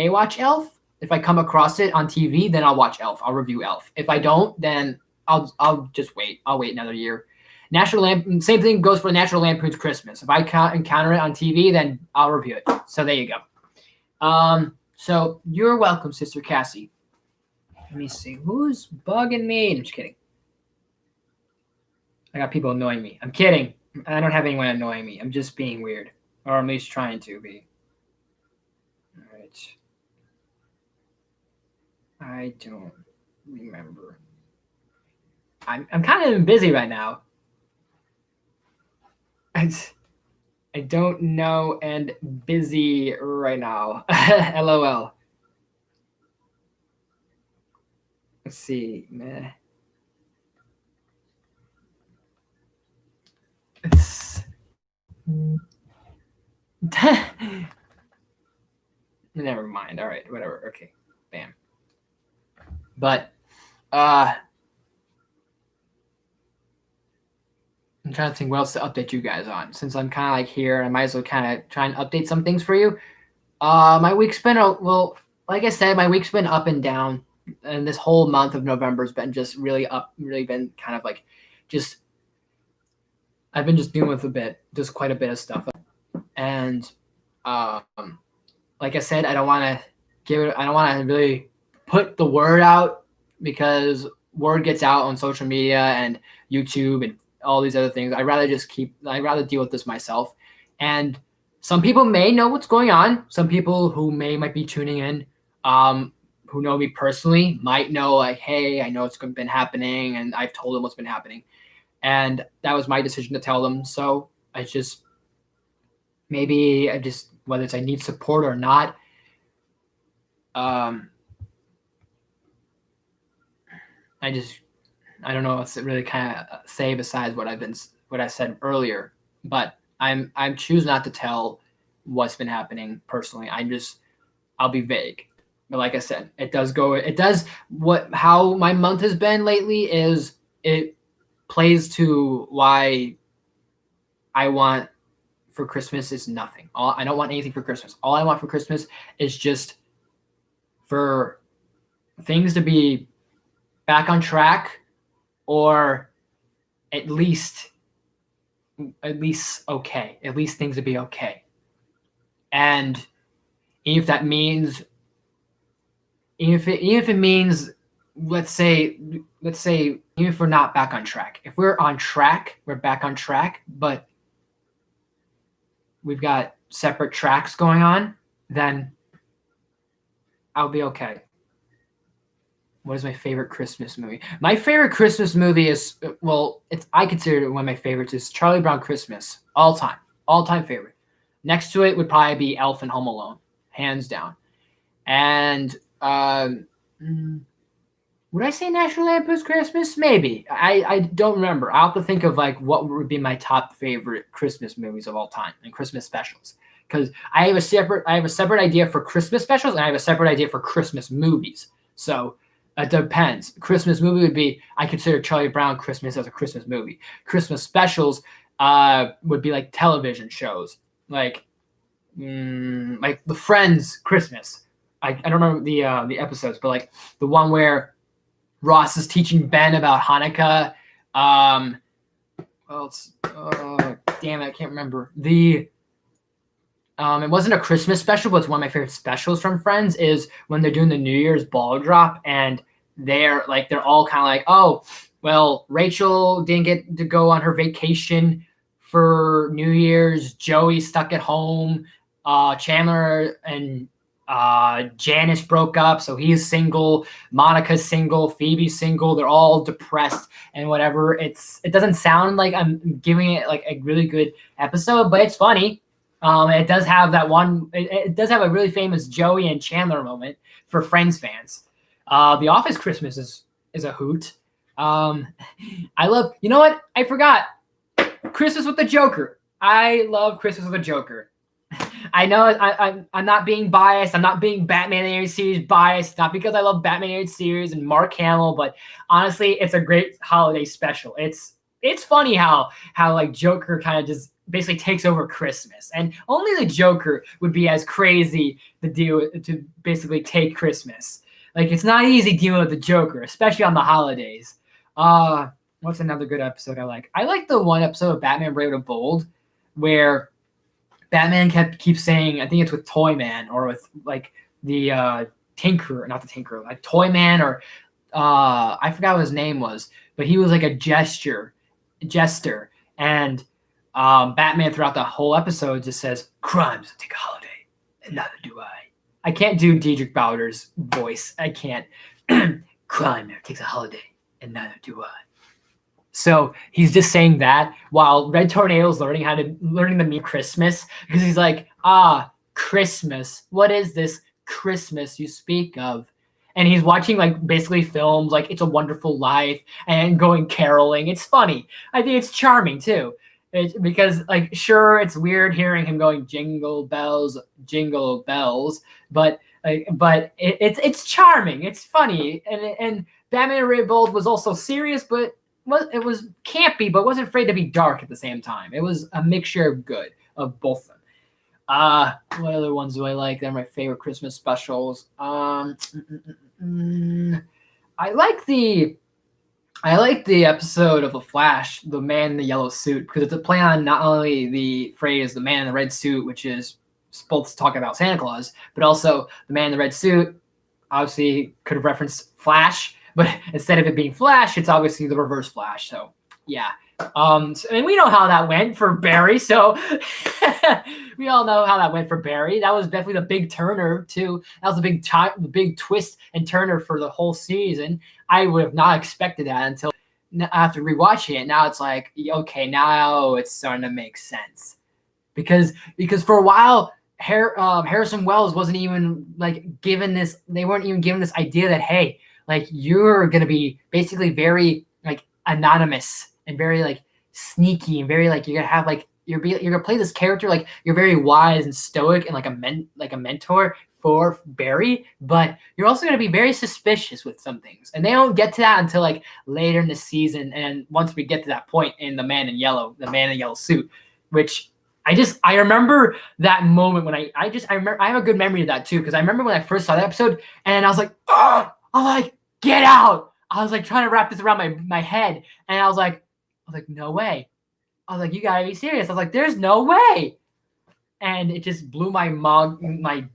watch Elf. If I come across it on TV, then I'll watch Elf. I'll review Elf. If I don't, then I'll just wait. I'll wait another year. Same thing goes for National Lampoon's Christmas. If I encounter it on TV, then I'll review it. So there you go. So you're welcome, Sister Cassie. Let me see. Who's bugging me? I'm just kidding. I got people annoying me. I'm kidding. I don't have anyone annoying me. I'm just being weird. Or at least trying to be. All right. I don't remember. I'm kind of busy right now. I don't know and busy right now. LOL. Let's see. Meh. Never mind. All right, whatever. Okay. Bam. But I'm trying to think what else to update you guys on. Since I'm kind of like here, I might as well kind of try and update some things for you. My week's been like I said, my week's been up and down, and this whole month of November has been just really been kind of like just I've been just dealing with quite a bit of stuff, and like I said, I don't want to really put the word out because word gets out on social media and YouTube and all these other things. I'd rather deal with this myself. And some people may know what's going on. Some people who might be tuning in, who know me personally, might know like, hey, I know it's been happening, and I've told them what's been happening. And that was my decision to tell them. So whether it's I need support or not, I don't know what to really kind of say besides what I said earlier. But I'm choose not to tell what's been happening personally. I'll be vague. But like I said, how my month has been lately is it plays to why I want for Christmas is nothing. I don't want anything for Christmas. All I want for Christmas is just for things to be back on track, or at least okay. At least things to be okay. And if that means, even if it means, let's say even if we're not back on track, if we're on track, we're back on track, but we've got separate tracks going on, then I'll be okay. What is my favorite Christmas movie? My favorite Christmas movie is, well, I consider it one of my favorites, is Charlie Brown Christmas, all time favorite. Next to it would probably be Elf and Home Alone, hands down. And would I say National Lampoon's Christmas? Maybe. I don't remember. I'll have to think of like what would be my top favorite Christmas movies of all time and Christmas specials. Because I have a separate idea for Christmas specials, and I have a separate idea for Christmas movies. So it depends. Christmas movie would be, I consider Charlie Brown Christmas as a Christmas movie. Christmas specials would be like television shows, like the Friends Christmas. I don't remember the episodes, but like the one where Ross is teaching Ben about Hanukkah. Damn it, I can't remember. It wasn't a Christmas special, but it's one of my favorite specials from Friends, is when they're doing the New Year's ball drop, and they're all kind of like, oh, well, Rachel didn't get to go on her vacation for New Year's. Joey's stuck at home. Chandler and Janice broke up, so he's single. Monica's single. Phoebe's single. They're all depressed and whatever. It doesn't sound like I'm giving it like a really good episode, but it's funny. It does have that one. It does have a really famous Joey and Chandler moment for Friends fans. The Office Christmas is a hoot. I love. You know what? I forgot. Christmas with the Joker. I love Christmas with the Joker. I know I'm not being biased. I'm not being Batman animated series biased. Not because I love Batman animated series and Mark Hamill, but honestly, it's a great holiday special. It's funny how like Joker kind of just basically takes over Christmas, and only the Joker would be as crazy to basically take Christmas. Like, it's not easy dealing with the Joker, especially on the holidays. What's another good episode I like? I like the one episode of Batman Brave and Bold where Batman keeps saying, I think it's with Toyman or with like the Tinkerer, not the Tinkerer, like Toyman, or I forgot what his name was, but he was like a jester, and Batman throughout the whole episode just says, "Crimes take a holiday, and neither do I." I can't do Diedrich Bowder's voice. I can't. Crime never takes a holiday, and neither do I. So he's just saying that while Red Tornado's learning the meme Christmas, because he's like, Christmas. What is this Christmas you speak of? And he's watching like basically films like It's a Wonderful Life and going caroling. It's funny. I think it's charming too. Because like, sure, it's weird hearing him going jingle bells, but it's charming. It's funny. And Batman Reborn was also serious, but it was campy, but wasn't afraid to be dark at the same time. It was a mixture of good of both of them. What other ones do I like? They're my favorite Christmas specials. I like the episode of The Flash, The Man in the Yellow Suit, because it's a play on not only the phrase "the man in the red suit," which is supposed to talk about Santa Claus, but also the man in the red suit. Obviously, could have referenced Flash, but instead of it being Flash, it's obviously the Reverse Flash. So yeah. And we know how that went for Barry. So we all know how that went for Barry. That was definitely the big turner too. That was the big twist and turner for the whole season. I would have not expected that until after rewatching it. Now it's like, okay, now it's starting to make sense. Because for a while, Harrison Wells wasn't even like given this. They weren't even given this idea that, hey, like, you're gonna be basically very like anonymous and very like sneaky and very like, you're gonna have like you're gonna play this character like you're very wise and stoic and like a mentor for Barry, but you're also gonna be very suspicious with some things. And they don't get to that until like later in the season. And once we get to that point in the Man in Yellow Suit, which I remember that moment when I have a good memory of that too, because I remember when I first saw that episode and I was like, oh, I'm like, get out. I was like trying to wrap this around my head. And I was like, no way. I was like, you gotta be serious. I was like, there's no way. And it just blew my mind,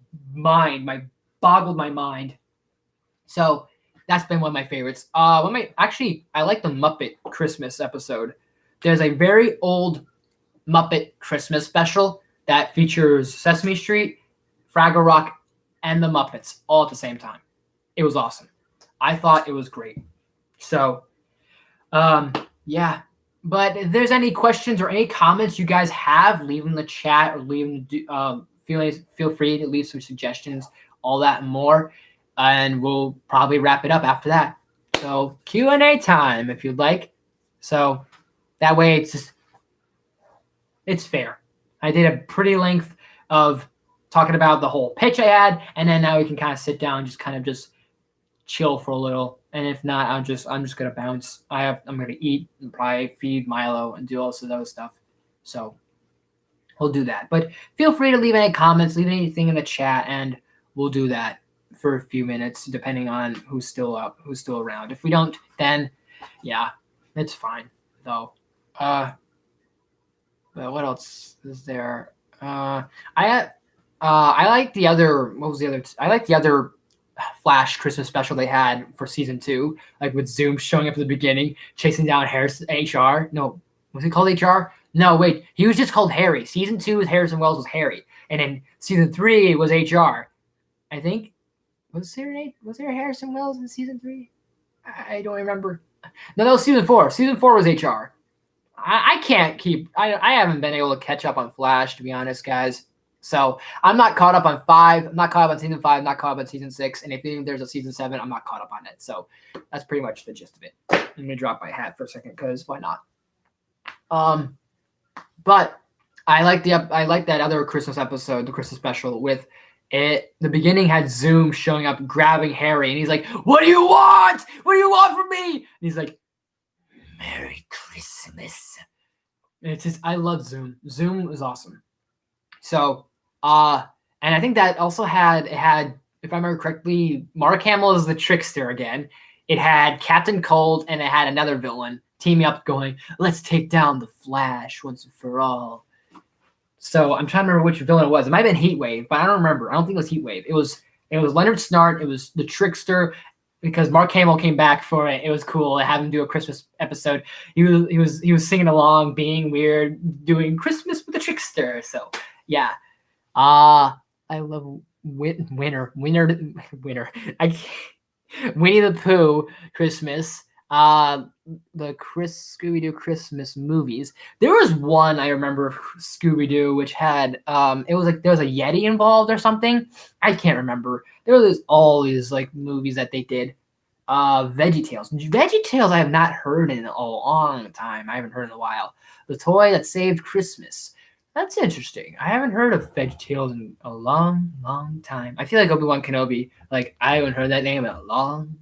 boggled my mind. So that's been one of my favorites. I like the Muppet Christmas episode. There's a very old Muppet Christmas special that features Sesame Street, Fraggle Rock, and the Muppets all at the same time. It was awesome. I thought it was great. So, yeah. But if there's any questions or any comments you guys have, leave them in the chat or feel free to leave some suggestions, all that and more. And we'll probably wrap it up after that. So Q&A time if you'd like. So that way it's fair. I did a pretty length of talking about the whole pitch I had, and then now we can kind of sit down and just chill for a little. And if not, I'm just gonna bounce. I'm gonna eat and probably feed Milo and do also those stuff. So we'll do that. But feel free to leave any comments, leave anything in the chat, and we'll do that for a few minutes, depending on who's still around. If we don't, then yeah, it's fine though. But what else is there? I like the other. What was the other? I like the other Flash Christmas special they had for season 2, like with Zoom showing up at the beginning, chasing down Harrison HR. No, was he called HR? No, wait, he was just called Harry. Season 2 with Harrison Wells was Harry, and then season 3 it was HR. I think was there Harrison Wells in season 3? I don't remember. No, that was season 4. Season 4 was HR. I can't keep. I haven't been able to catch up on Flash, to be honest, guys. So I'm not caught up on 5. I'm not caught up on season 5. I'm not caught up on season 6. And if there's a season 7, I'm not caught up on it. So that's pretty much the gist of it. I'm gonna drop my hat for a second because why not? But I like that other Christmas episode, the Christmas special with it. The beginning had Zoom showing up, grabbing Harry, and he's like, "What do you want? What do you want from me?" And he's like, "Merry Christmas." And it's just, I love Zoom. Zoom is awesome. So, and I think that also had, if I remember correctly, Mark Hamill is the trickster again. It had Captain Cold, and it had another villain teaming up going, "Let's take down the Flash once and for all." So I'm trying to remember which villain it was. It might have been Heatwave, but I don't remember. I don't think it was Heatwave. It was Leonard Snart. It was the trickster, because Mark Hamill came back for it. It was cool to have him do a Christmas episode. He was singing along, being weird, doing Christmas with the trickster. So yeah, I love Winner. Winnie the Pooh Christmas. The Scooby-Doo Christmas movies. There was one I remember, Scooby-Doo, which had it was like there was a Yeti involved or something. I can't remember. There was all these like movies that they did. VeggieTales I have not heard in a long time. I haven't heard in a while. The Toy That Saved Christmas. That's interesting. I haven't heard of VeggieTales in a long time. I feel like Obi-Wan Kenobi. Like I haven't heard that name in a long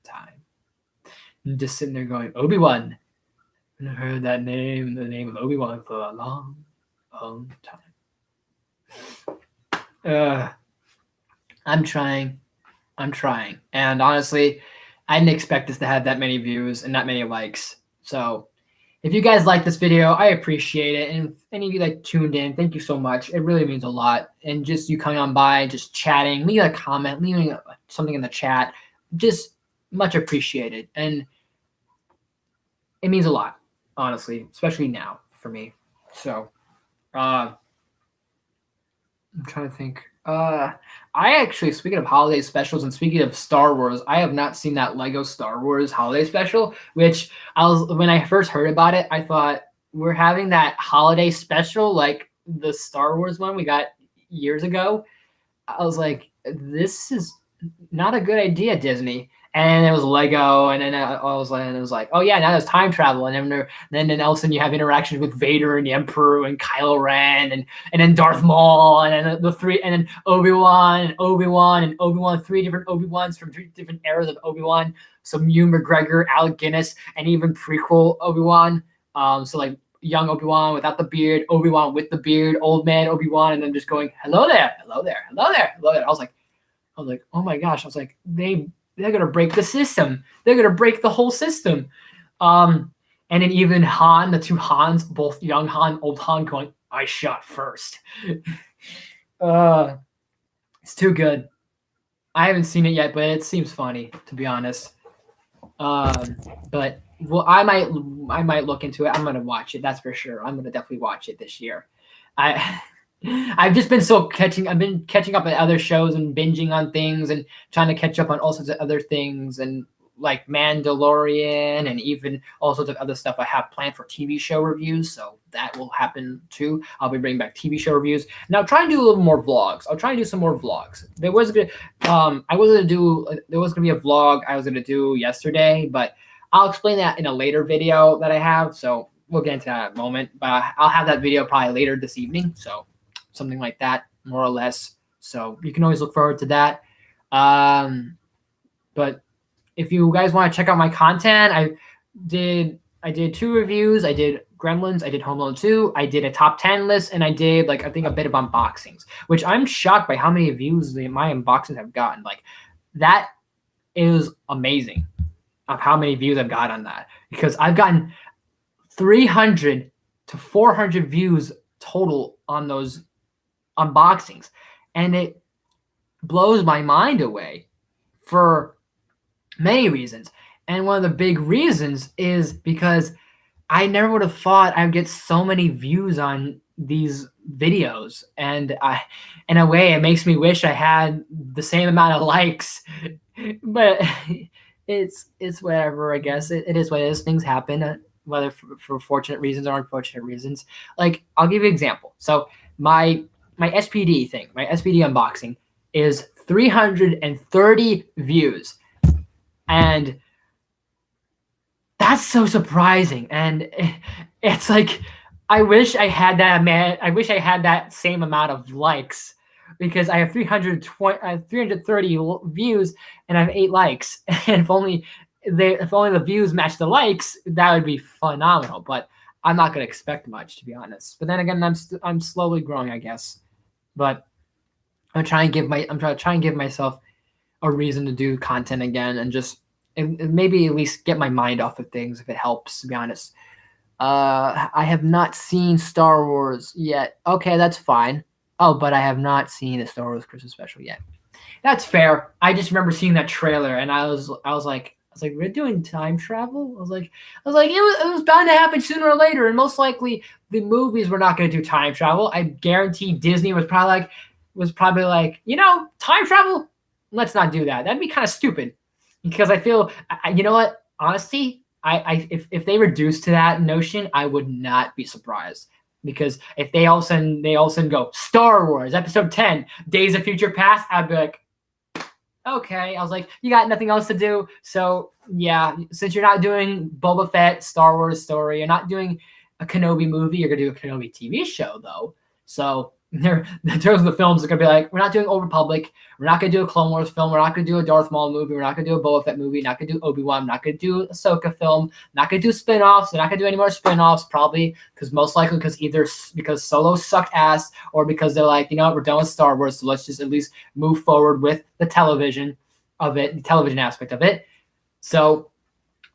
time. I'm just sitting there going, Obi-Wan. I haven't heard the name of Obi-Wan for a long time. I'm trying. And honestly, I didn't expect this to have that many views and that many likes. So if you guys like this video, I appreciate it. And if any of you that tuned in, thank you so much. It really means a lot. And just you coming on by, just chatting, leaving a comment, leaving something in the chat, just much appreciated. And it means a lot, honestly, especially now for me. So I'm trying to think. I actually, speaking of holiday specials and speaking of Star Wars, I have not seen that Lego Star Wars holiday special, which when I first heard about it, I thought we're having that holiday special like the Star Wars one we got years ago. I was like, this is not a good idea, Disney. And it was Lego, and then it was like, oh yeah, now there's time travel, and then all of a sudden you have interactions with Vader and the Emperor and Kylo Ren and then Darth Maul, and then the three, and then Obi-Wan, 3 different Obi-Wans from 3 different eras of Obi-Wan. So Ewan McGregor, Alec Guinness, and even prequel Obi-Wan. So like young Obi-Wan without the beard, Obi-Wan with the beard, old man Obi-Wan, and then just going, hello there. I was like, oh my gosh. I was like, they they're gonna break the system. They're gonna break the whole system. And then even Han, the two Hans, both young Han, old Han, going, I shot first. It's too good. I haven't seen it yet, but it seems funny, to be honest. But well, I might look into it. I'm gonna watch it. That's for sure. I'm gonna definitely watch it this year. I I've just been I've been catching up on other shows and binging on things and trying to catch up on all sorts of other things and like Mandalorian and even all sorts of other stuff I have planned for TV show reviews. So that will happen too. I'll be bringing back TV show reviews. Now try and do a little more vlogs. I'll try and do some more vlogs. There was there was gonna be a vlog I was gonna do yesterday, but I'll explain that in a later video that I have. So we'll get into that in a moment. But I'll have that video probably later this evening. So something like that, more or less. So you can always look forward to that. But if you guys want to check out my content, I did 2 reviews. I did Gremlins, I did Home Alone 2, I did a top 10 list, and I did like I think a bit of unboxings, which I'm shocked by how many views my unboxings have gotten. Like that is amazing of how many views I've got on that, because I've gotten 300 to 400 views total on those unboxings, and it blows my mind away for many reasons. And one of the big reasons is because I never would have thought I'd get so many views on these videos, and in a way, it makes me wish I had the same amount of likes. But it's whatever. I guess it is what it is. Things happen, whether for fortunate reasons or unfortunate reasons. Like I'll give you an example. So my SPD thing, my SPD unboxing, is 330 views, and that's so surprising. And it's like I wish I had that same amount of likes, because I have 330 views and I have 8 likes. And if only the views match the likes, that would be phenomenal. But I'm not gonna expect much, to be honest. But then again, I'm slowly growing, I guess. But I'm trying to give myself a reason to do content again, and just and maybe at least get my mind off of things if it helps, to be honest. I have not seen Star Wars yet. Okay, that's fine. Oh, but I have not seen the Star Wars Christmas special yet. That's fair. I just remember seeing that trailer, and I was like, we're doing time travel. I was like, it was bound to happen sooner or later, and most likely the movies were not going to do time travel. I guarantee Disney was probably like, time travel. Let's not do that. That'd be kind of stupid, because I feel, you know what? Honestly, if they reduce to that notion, I would not be surprised. Because if they all of a sudden go Star Wars Episode 10, Days of Future Past, I'd be like, okay. I was like, you got nothing else to do, so yeah. Since you're not doing Boba Fett Star Wars story, you're not doing a Kenobi movie, you're gonna do a Kenobi TV show though. So in terms of the films, they're gonna be like, we're not doing Old Republic, we're not gonna do a Clone Wars film, we're not gonna do a Darth Maul movie, we're not gonna do a Boba Fett movie, not gonna do Obi-Wan, not gonna do a Ahsoka film, not gonna do spin-offs, they're not gonna do any more spin-offs, probably because Solo sucked ass, or because they're like, we're done with Star Wars, so let's just at least move forward with the television aspect of it. So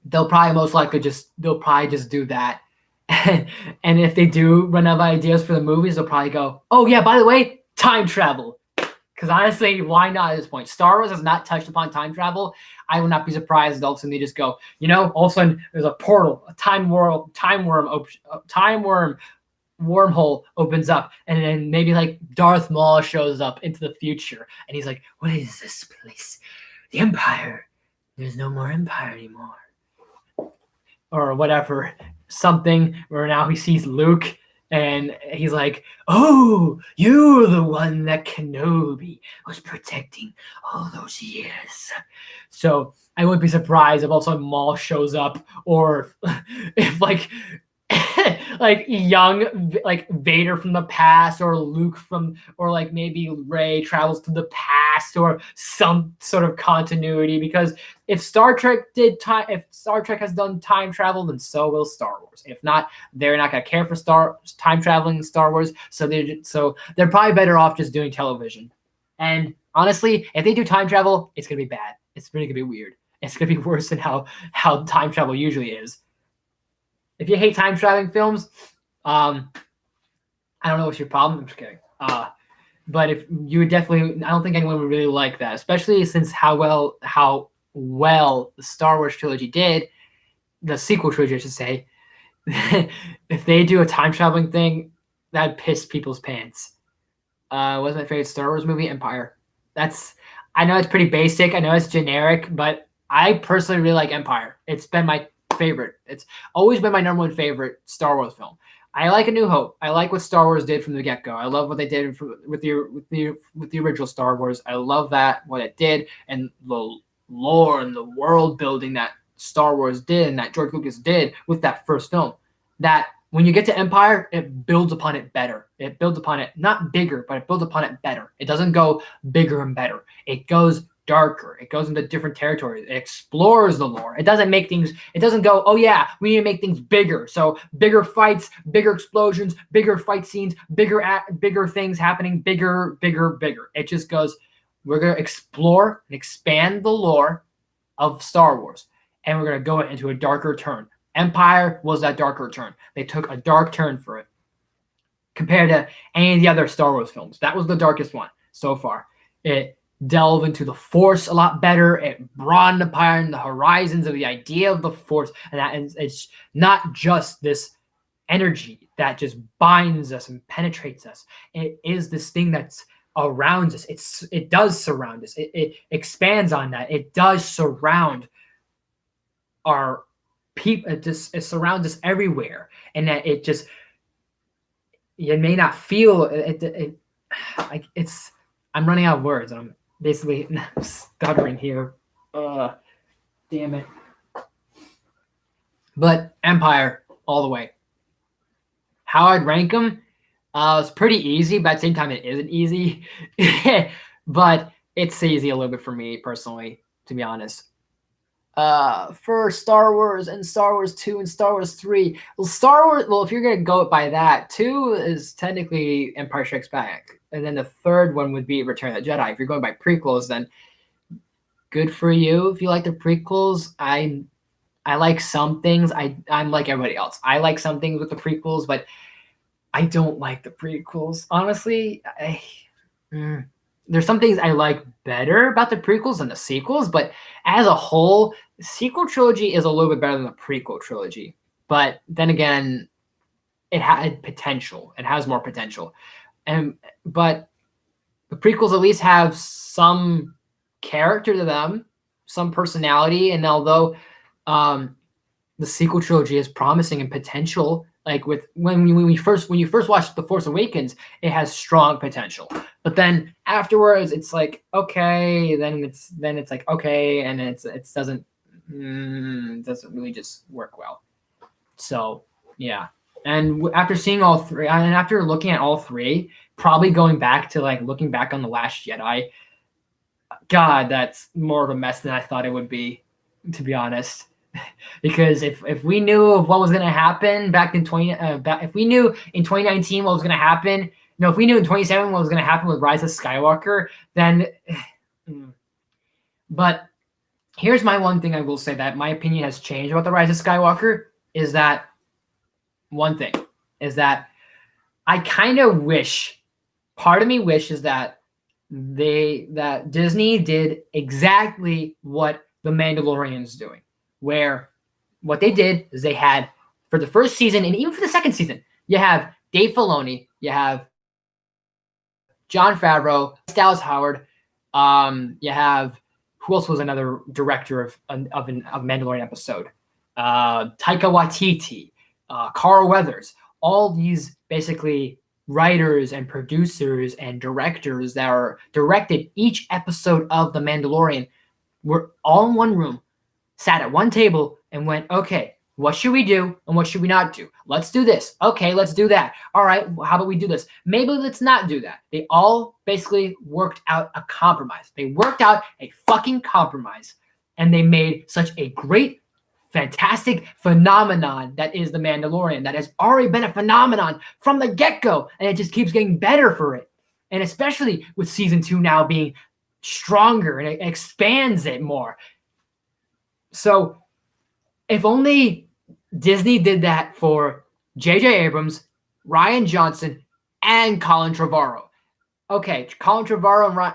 they'll probably just do that. And if they do run out of ideas for the movies, they'll probably go, oh yeah, by the way, time travel. Because honestly, why not at this point? Star Wars has not touched upon time travel. I would not be surprised if all of a sudden they just go, all of a sudden there's a portal, a time wormhole opens up, and then maybe like Darth Maul shows up into the future, and he's like, what is this place? The Empire. There's no more Empire anymore. Or whatever. Something where now he sees Luke, and he's like, oh, you're the one that Kenobi was protecting all those years. So I wouldn't be surprised if also Maul shows up, or if like young Vader from the past, or Luke or like maybe Rey travels to the past, or some sort of continuity. Because if Star Trek has done time travel, then so will Star Wars. If not, they're not gonna care for time traveling in Star Wars. So they're probably better off just doing television. And honestly, if they do time travel, it's gonna be bad. it's really gonna be weird. It's gonna be worse than how time travel usually is. If you hate time traveling films, I don't know what's your problem. I'm just kidding. But if you would definitely, I don't think anyone would really like that, especially since how well the Star Wars trilogy did, the sequel trilogy, I should say. If they do a time traveling thing, that'd piss people's pants. What's my favorite Star Wars movie? Empire. I know it's pretty basic. I know it's generic, but I personally really like Empire. It's been my favorite. It's always been my number one favorite Star Wars film. I like A New Hope. I like what Star Wars did from the get go. I love what they did with the original Star Wars. I love what it did, and the lore and the world building that Star Wars did and that George Lucas did with that first film. That when you get to Empire, it builds upon it better. It builds upon it not bigger, but it builds upon it better. It doesn't go bigger and better. It goes darker. It goes into different territories. It explores the lore. It doesn't go, oh yeah, we need to make things bigger. So bigger fights, bigger explosions, bigger fight scenes, bigger things happening, bigger. It just goes, we're going to explore and expand the lore of Star Wars, and we're going to go into a darker turn. Empire was that darker turn. They took a dark turn for it compared to any of the other Star Wars films. That was the darkest one so far. It delved into the Force a lot better. It broadened upon the horizons of the idea of the Force, and it's not just this energy that just binds us and penetrates us. It is this thing that's around us. It does surround us. It expands on that. It does surround our people. It surrounds us everywhere, and that it just, you may not feel it. I'm running out of words. I'm basically stuttering here. Damn it. But Empire all the way. How I'd rank them? It's pretty easy, but at the same time, it isn't easy. But it's easy a little bit for me personally, to be honest. For Star Wars and Star Wars 2 and Star Wars 3. Well, if you're going to go by that, 2 is technically Empire Strikes Back. And then the third one would be Return of the Jedi. If you're going by prequels, then good for you. If you like the prequels, I like some things. I'm like everybody else. I like some things with the prequels, but I don't like the prequels. Honestly, there's some things I like better about the prequels than the sequels, but as a whole, the sequel trilogy is a little bit better than the prequel trilogy. But then again, it had potential. It has more potential. But the prequels at least have some character to them, some personality, and although the sequel trilogy is promising and potential, like when you first watch The Force Awakens, it has strong potential. But then afterwards, it's like okay, then it's like okay, and it doesn't really just work well. So yeah, and after seeing all three, and after looking at all three, probably going back to looking back on The Last Jedi, God, that's more of a mess than I thought it would be, to be honest. Because if we knew of what was going to happen back in if we knew in 2019 what was going to happen, if we knew in 2027 what was going to happen with Rise of Skywalker, then. But here's my one thing I will say that my opinion has changed about the Rise of Skywalker is that I kind of wish, part of me wishes that Disney did exactly what The Mandalorian's doing. Where what they did is they had, for the first season and even for the second season, you have Dave Filoni, you have Jon Favreau, Dallas Howard, you have, who else was another director of Mandalorian episode? Taika Waititi, Carl Weathers, all these basically writers and producers and directors that are directed each episode of The Mandalorian were all in one room, sat at one table and went, okay, what should we do and what should we not do? Let's do this. Okay, let's do that. All right, how about we do this? Maybe let's not do that. They all basically worked out a compromise. They worked out a fucking compromise, and they made such a great, fantastic phenomenon that is The Mandalorian, that has already been a phenomenon from the get-go, and it just keeps getting better for it. And especially with season 2 now being stronger and it expands it more. So if only Disney did that for J.J. Abrams, Rian Johnson, and Colin Trevorrow. Okay, Colin Trevorrow,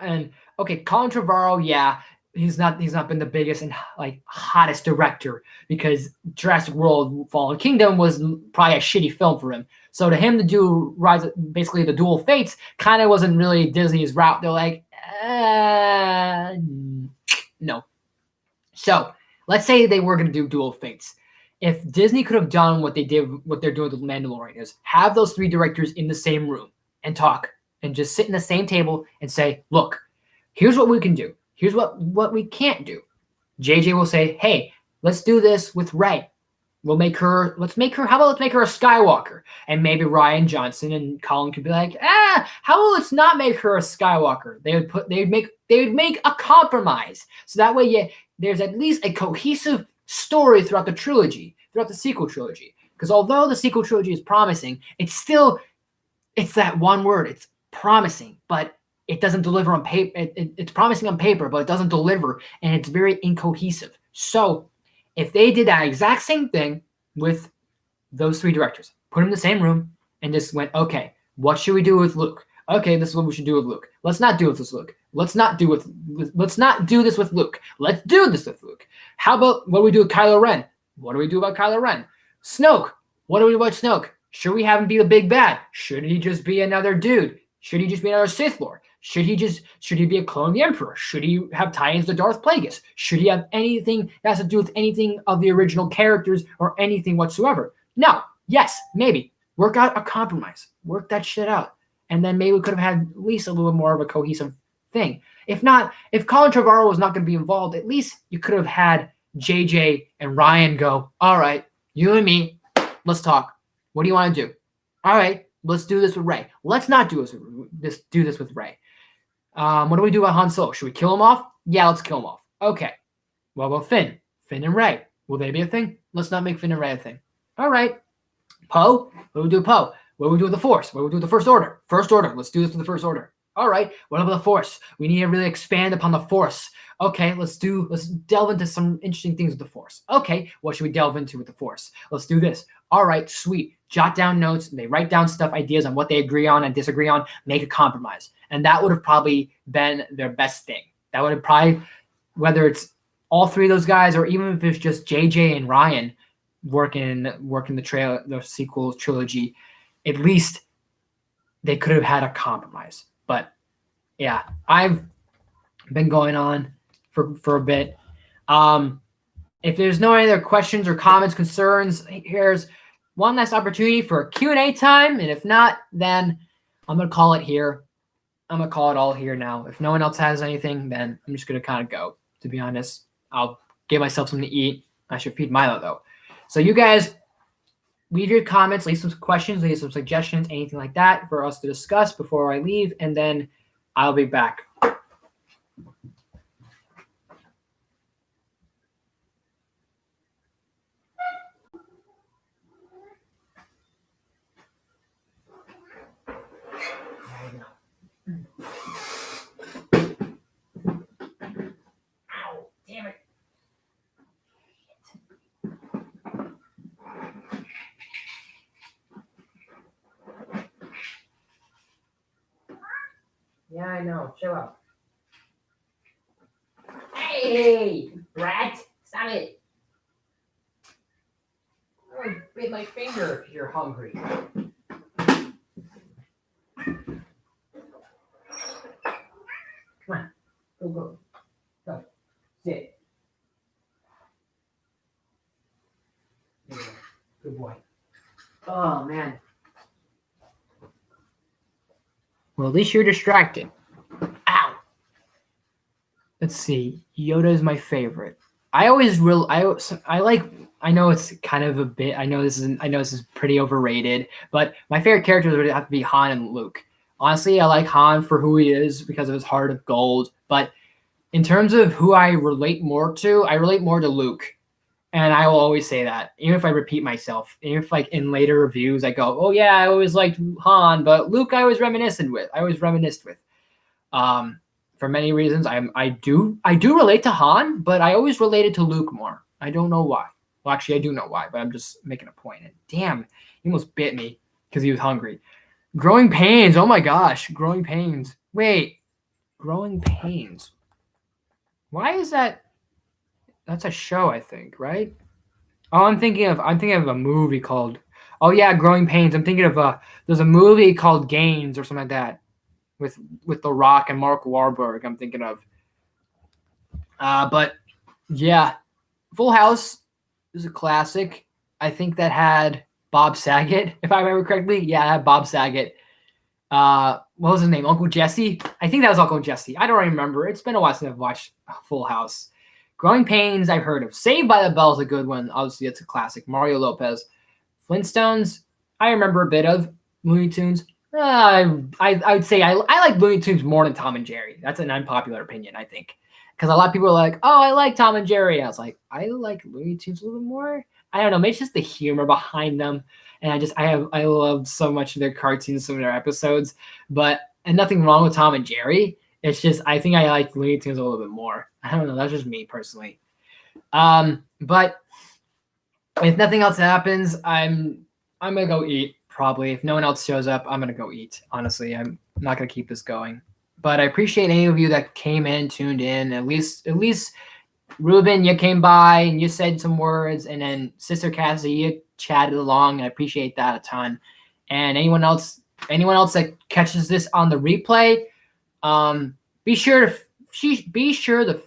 yeah, he's not been the biggest and like hottest director because Jurassic World: Fallen Kingdom was probably a shitty film for him. So to him to do basically the Duel of Fates kind of wasn't really Disney's route. They're like, no. So let's say they were going to do Duel of Fates. If Disney could have done what they're doing with The Mandalorian is have those three directors in the same room and talk and just sit in the same table and say, look, here's what we can do. Here's what we can't do. JJ will say, hey, let's do this with Rey. How about let's make her a Skywalker? And maybe Rian Johnson and Colin could be like, how about let's not make her a Skywalker? They would make a compromise. So that way there's at least a cohesive story throughout the sequel trilogy. Because although the sequel trilogy is promising, it's that one word. It's promising, but it doesn't deliver on paper. It's promising on paper, but it doesn't deliver, and it's very incohesive. So if they did that exact same thing with those three directors, put them in the same room, and just went, okay, what should we do with Luke? Okay, this is what we should do with Luke. Let's not do this with Luke. Let's not do this with Luke. Let's do this with Luke. How about what do we do with Kylo Ren? What do we do about Kylo Ren? Snoke. What do we do about Snoke? Should we have him be the big bad? Should he just be another dude? Should he just be another Sith Lord? Should he be a clone of the Emperor? Should he have tie-ins to Darth Plagueis? Should he have anything that has to do with anything of the original characters or anything whatsoever? No. Yes, maybe. Work out a compromise. Work that shit out. And then maybe we could have had at least a little more of a cohesive thing. If not, if Colin Trevorrow was not going to be involved, at least you could have had JJ and Ryan go, all right, you and me, let's talk. What do you want to do? All right, let's do this with Rey. Let's not do this with Rey. What do we do about Han Solo? Should we kill him off? Yeah, let's kill him off. Okay. What about Finn? Finn and Rey. Will they be a thing? Let's not make Finn and Rey a thing. All right. Poe? What do we do with Poe? What do we do with the Force? What do we do with the First Order? First Order. Let's do this with the First Order. All right. What about the Force? We need to really expand upon the Force. Okay, let's delve into some interesting things with the Force. Okay, what should we delve into with the Force? Let's do this. All right, sweet. Jot down notes. They write down ideas on what they agree on and disagree on, make a compromise. And that would have probably been their best thing. That would have probably, whether it's all three of those guys or even if it's just JJ and Ryan working the sequel trilogy, at least they could have had a compromise. But yeah, I've been going on for a bit. If there's no other questions or comments, concerns, here's one last opportunity for a Q&A time. And if not, then I'm going to call it here. I'm going to call it all here now. If no one else has anything, then I'm just going to kind of go. To be honest, I'll give myself something to eat. I should feed Milo, though. So you guys, leave your comments, leave some questions, leave some suggestions, anything like that for us to discuss before I leave, and then I'll be back. Ow, damn it. Yeah, I know. Chill out. Hey, brat. Stop it. I bit my finger if you're hungry. Come on. Go. Go. Sit. There you go. Good boy. Oh, man. Well, at least you're distracted. Ow. Let's see. Yoda is my favorite. I know it's kind of a bit. I know this is pretty overrated, but my favorite characters would have to be Han and Luke. Honestly, I like Han for who he is because of his heart of gold. But in terms of who I relate more to Luke. And I will always say that, even if I repeat myself, even if like in later reviews I go, oh yeah, I always liked Han, but Luke I always reminisced with. for many reasons. I do relate to Han, but I always related to Luke more. I don't know why. Well, actually, I do know why, but I'm just making a point. And damn, he almost bit me because he was hungry. Growing Pains. Oh my gosh, Growing Pains. Wait, Growing Pains. Why is that? That's a show, I think, right? Oh, I'm thinking of a movie called. Oh yeah, Growing Pains. I'm thinking of there's a movie called Gains or something like that, with The Rock and Mark Wahlberg. I'm thinking of. But yeah, Full House is a classic. I think that had Bob Saget, if I remember correctly. Yeah, it had Bob Saget. What was his name? Uncle Jesse? I think that was Uncle Jesse. I don't remember. It's been a while since I've watched Full House. Growing Pains, I've heard of. Saved by the Bell is a good one. Obviously, it's a classic. Mario Lopez. Flintstones, I remember a bit of. Looney Tunes. I would say I like Looney Tunes more than Tom and Jerry. That's an unpopular opinion, I think. Because a lot of people are like, oh, I like Tom and Jerry. I was like, I like Looney Tunes a little bit more. I don't know. Maybe it's just the humor behind them. And I loved so much of their cartoons, some of their episodes. And nothing wrong with Tom and Jerry. It's just, I think I like Looney Tunes a little bit more. I don't know. That's just me personally. But if nothing else happens, I'm going to go eat probably. If no one else shows up, I'm going to go eat. Honestly, I'm not going to keep this going. But I appreciate any of you that came in, tuned in. At least Ruben, you came by and you said some words, and then Sister Cassie, you chatted along. I appreciate that a ton. And anyone else that catches this on the replay, be sure to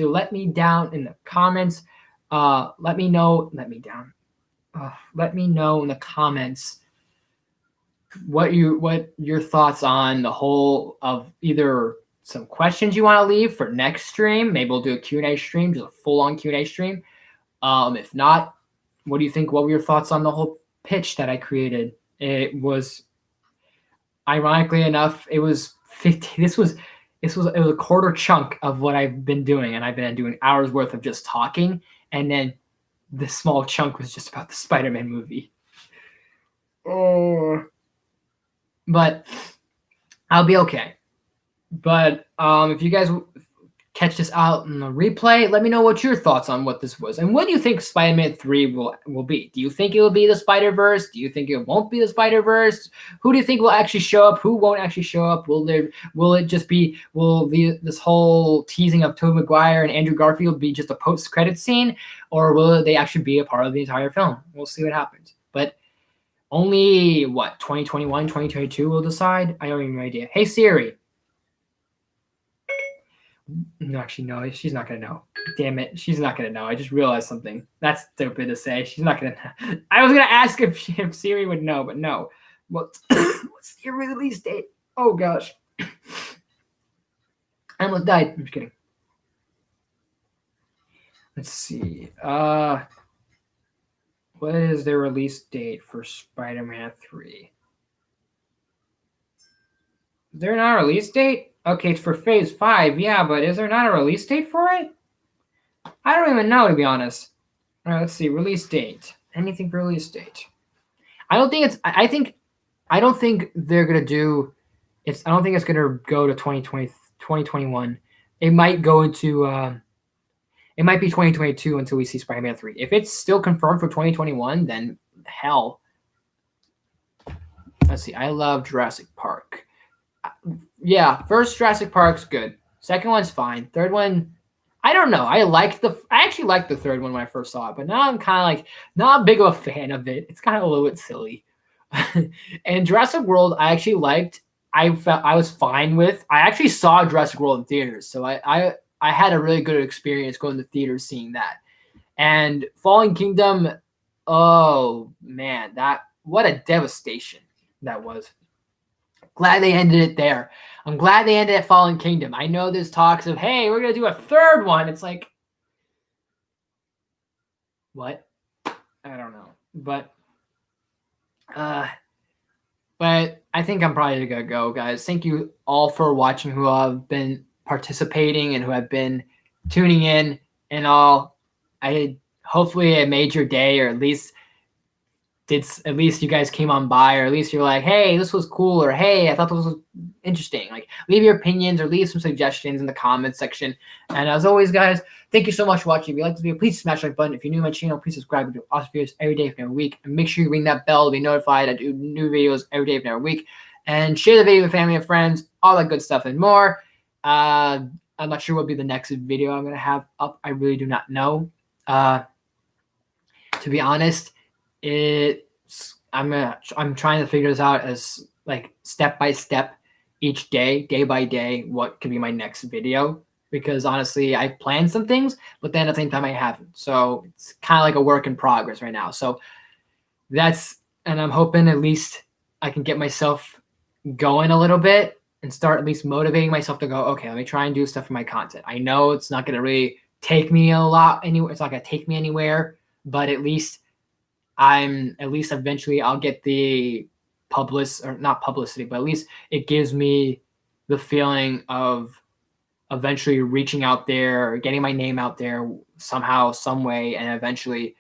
let me down in the comments. Let me know in the comments what your thoughts on the whole of either some questions you want to leave for next stream. Maybe we'll do a Q&A stream, just a full-on Q&A stream. If not, what do you think? What were your thoughts on the whole pitch that I created? It was, ironically enough, it was 50. It was a quarter chunk of what I've been doing, and I've been doing hours worth of just talking, and then the small chunk was just about the Spider-Man movie. Oh. But I'll be okay. But if you guys catch this out in the replay, let me know what your thoughts on what this was. And what do you think Spider-Man 3 will be? Do you think it will be the Spider-Verse? Do you think it won't be the Spider-Verse? Who do you think will actually show up? Who won't actually show up? Will this whole teasing of Tobey Maguire and Andrew Garfield be just a post-credit scene? Or will they actually be a part of the entire film? We'll see what happens. But only, 2021, 2022 will decide? I don't even have no idea. Hey, Siri. No, actually, no, she's not going to know. Damn it. She's not going to know. I just realized something. That's stupid to say. She's not going to know. I was going to ask if Siri would know, but no. What's your release date? Oh, gosh. I almost died. I'm just kidding. Let's see. What is their release date for Spider-Man 3? Is there not a release date? Okay, it's for Phase 5, yeah, but is there not a release date for it? I don't even know, to be honest. All right, let's see. Release date. Anything for release date? I don't think they're going to do I don't think it's going to go to 2021. It might go into it might be 2022 until we see Spider-Man 3. If it's still confirmed for 2021, then hell. Let's see. I love Jurassic Park. Yeah, first Jurassic Park's good. Second one's fine. Third one, I don't know. I actually liked the third one when I first saw it, but now I'm kind of like not big of a fan of it. It's kind of a little bit silly. And Jurassic World, I actually liked. I was fine with. I actually saw Jurassic World in theaters, so I had a really good experience going to theaters seeing that. And Fallen Kingdom, oh man, what a devastation that was. Glad they ended it there. I'm glad they ended at Fallen Kingdom. I know there's talks of, hey, we're going to do a third one. It's like, what? I don't know. But I think I'm probably going to go, guys. Thank you all for watching, who have been participating and who have been tuning in and all. Hopefully it made your day, or at least at least you guys came on by, or at least you're like, hey, this was cool, or hey, I thought this was interesting. Like, leave your opinions or leave some suggestions in the comments section. And as always, guys, thank you so much for watching. If you like this video, please smash the like button. If you're new to my channel, please subscribe. I do awesome videos every day, every week. And make sure you ring that bell to be notified. I do new videos every day, every week. And share the video with family and friends, all that good stuff and more. I'm not sure what will be the next video I'm going to have up. I really do not know. To be honest, I'm trying to figure this out as like step by step, each day by day, what could be my next video. Because honestly, I've planned some things, but then at the same time I haven't. So it's kind of like a work in progress right now. So and I'm hoping at least I can get myself going a little bit and start at least motivating myself to go, okay, let me try and do stuff for my content. I know it's not going to really take me a lot anywhere. It's not going to take me anywhere, but at least eventually I'll get the not publicity, but at least it gives me the feeling of eventually reaching out there, getting my name out there somehow, some way, and eventually,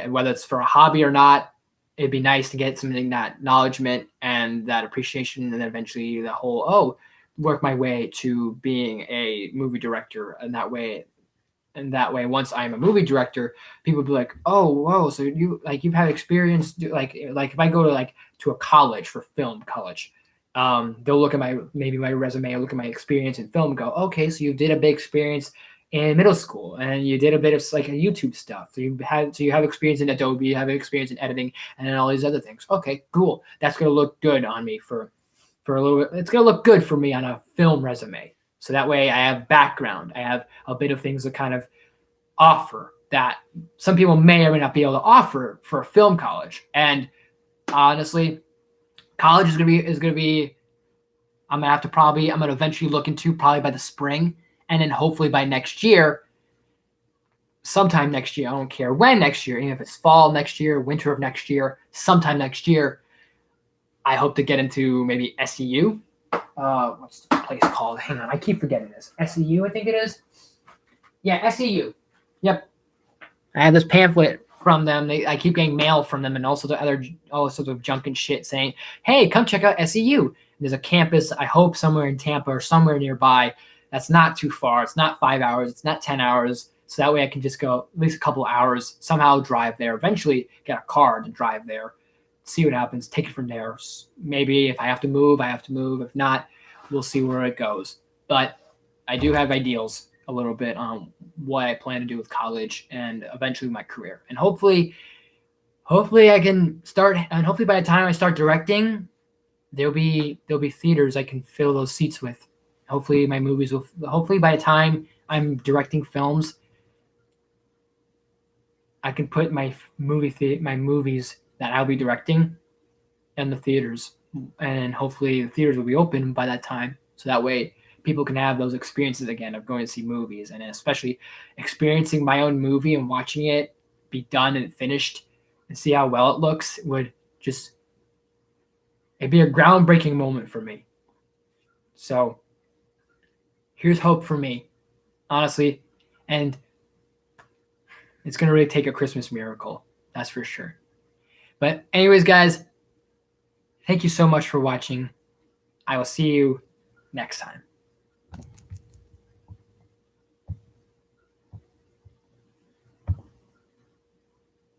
whether it's for a hobby or not, it'd be nice to get something, that acknowledgement and that appreciation, and then eventually the whole, work my way to being a movie director. And that way, once I'm a movie director, people will be like, oh, whoa, so you've had experience, like if I go to a college for film college, they'll look at my resume, or look at my experience in film, and go, okay, so you did a big experience in middle school, and you did a bit of like YouTube stuff. So you have experience in Adobe, you have experience in editing, and then all these other things. Okay, cool. That's gonna look good on me for a little bit. It's gonna look good for me on a film resume. So that way I have background. I have a bit of things to kind of offer that some people may or may not be able to offer for a film college. And honestly, college is gonna be I'm gonna eventually look into, probably by the spring, and then hopefully by next year, sometime next year, I don't care when next year, even if it's fall next year, winter of next year, sometime next year, I hope to get into maybe SEU. What's the place called? Hang on, I keep forgetting this. SEU, I think it is. Yeah, SEU. Yep. I have this pamphlet from them. I keep getting mail from them, and all sorts of junk and shit saying, hey, come check out SEU. There's a campus, I hope, somewhere in Tampa or somewhere nearby. That's not too far. It's not 5 hours. It's not 10 hours. So that way I can just go at least a couple hours, somehow drive there, eventually get a car to drive there, see what happens, take it from there. Maybe if I have to move, I have to move. If not, we'll see where it goes. But I do have ideals a little bit on what I plan to do with college and eventually my career. And hopefully I can start, and hopefully by the time I start directing, there'll be theaters I can fill those seats with. Hopefully by the time I'm directing films, I can put my movies that I'll be directing in the theaters, and hopefully the theaters will be open by that time. So that way people can have those experiences again of going to see movies, and especially experiencing my own movie and watching it be done and finished and see how well it looks it'd be a groundbreaking moment for me. So here's hope for me, honestly. And it's going to really take a Christmas miracle. That's for sure. But anyways, guys, thank you so much for watching. I will see you next time.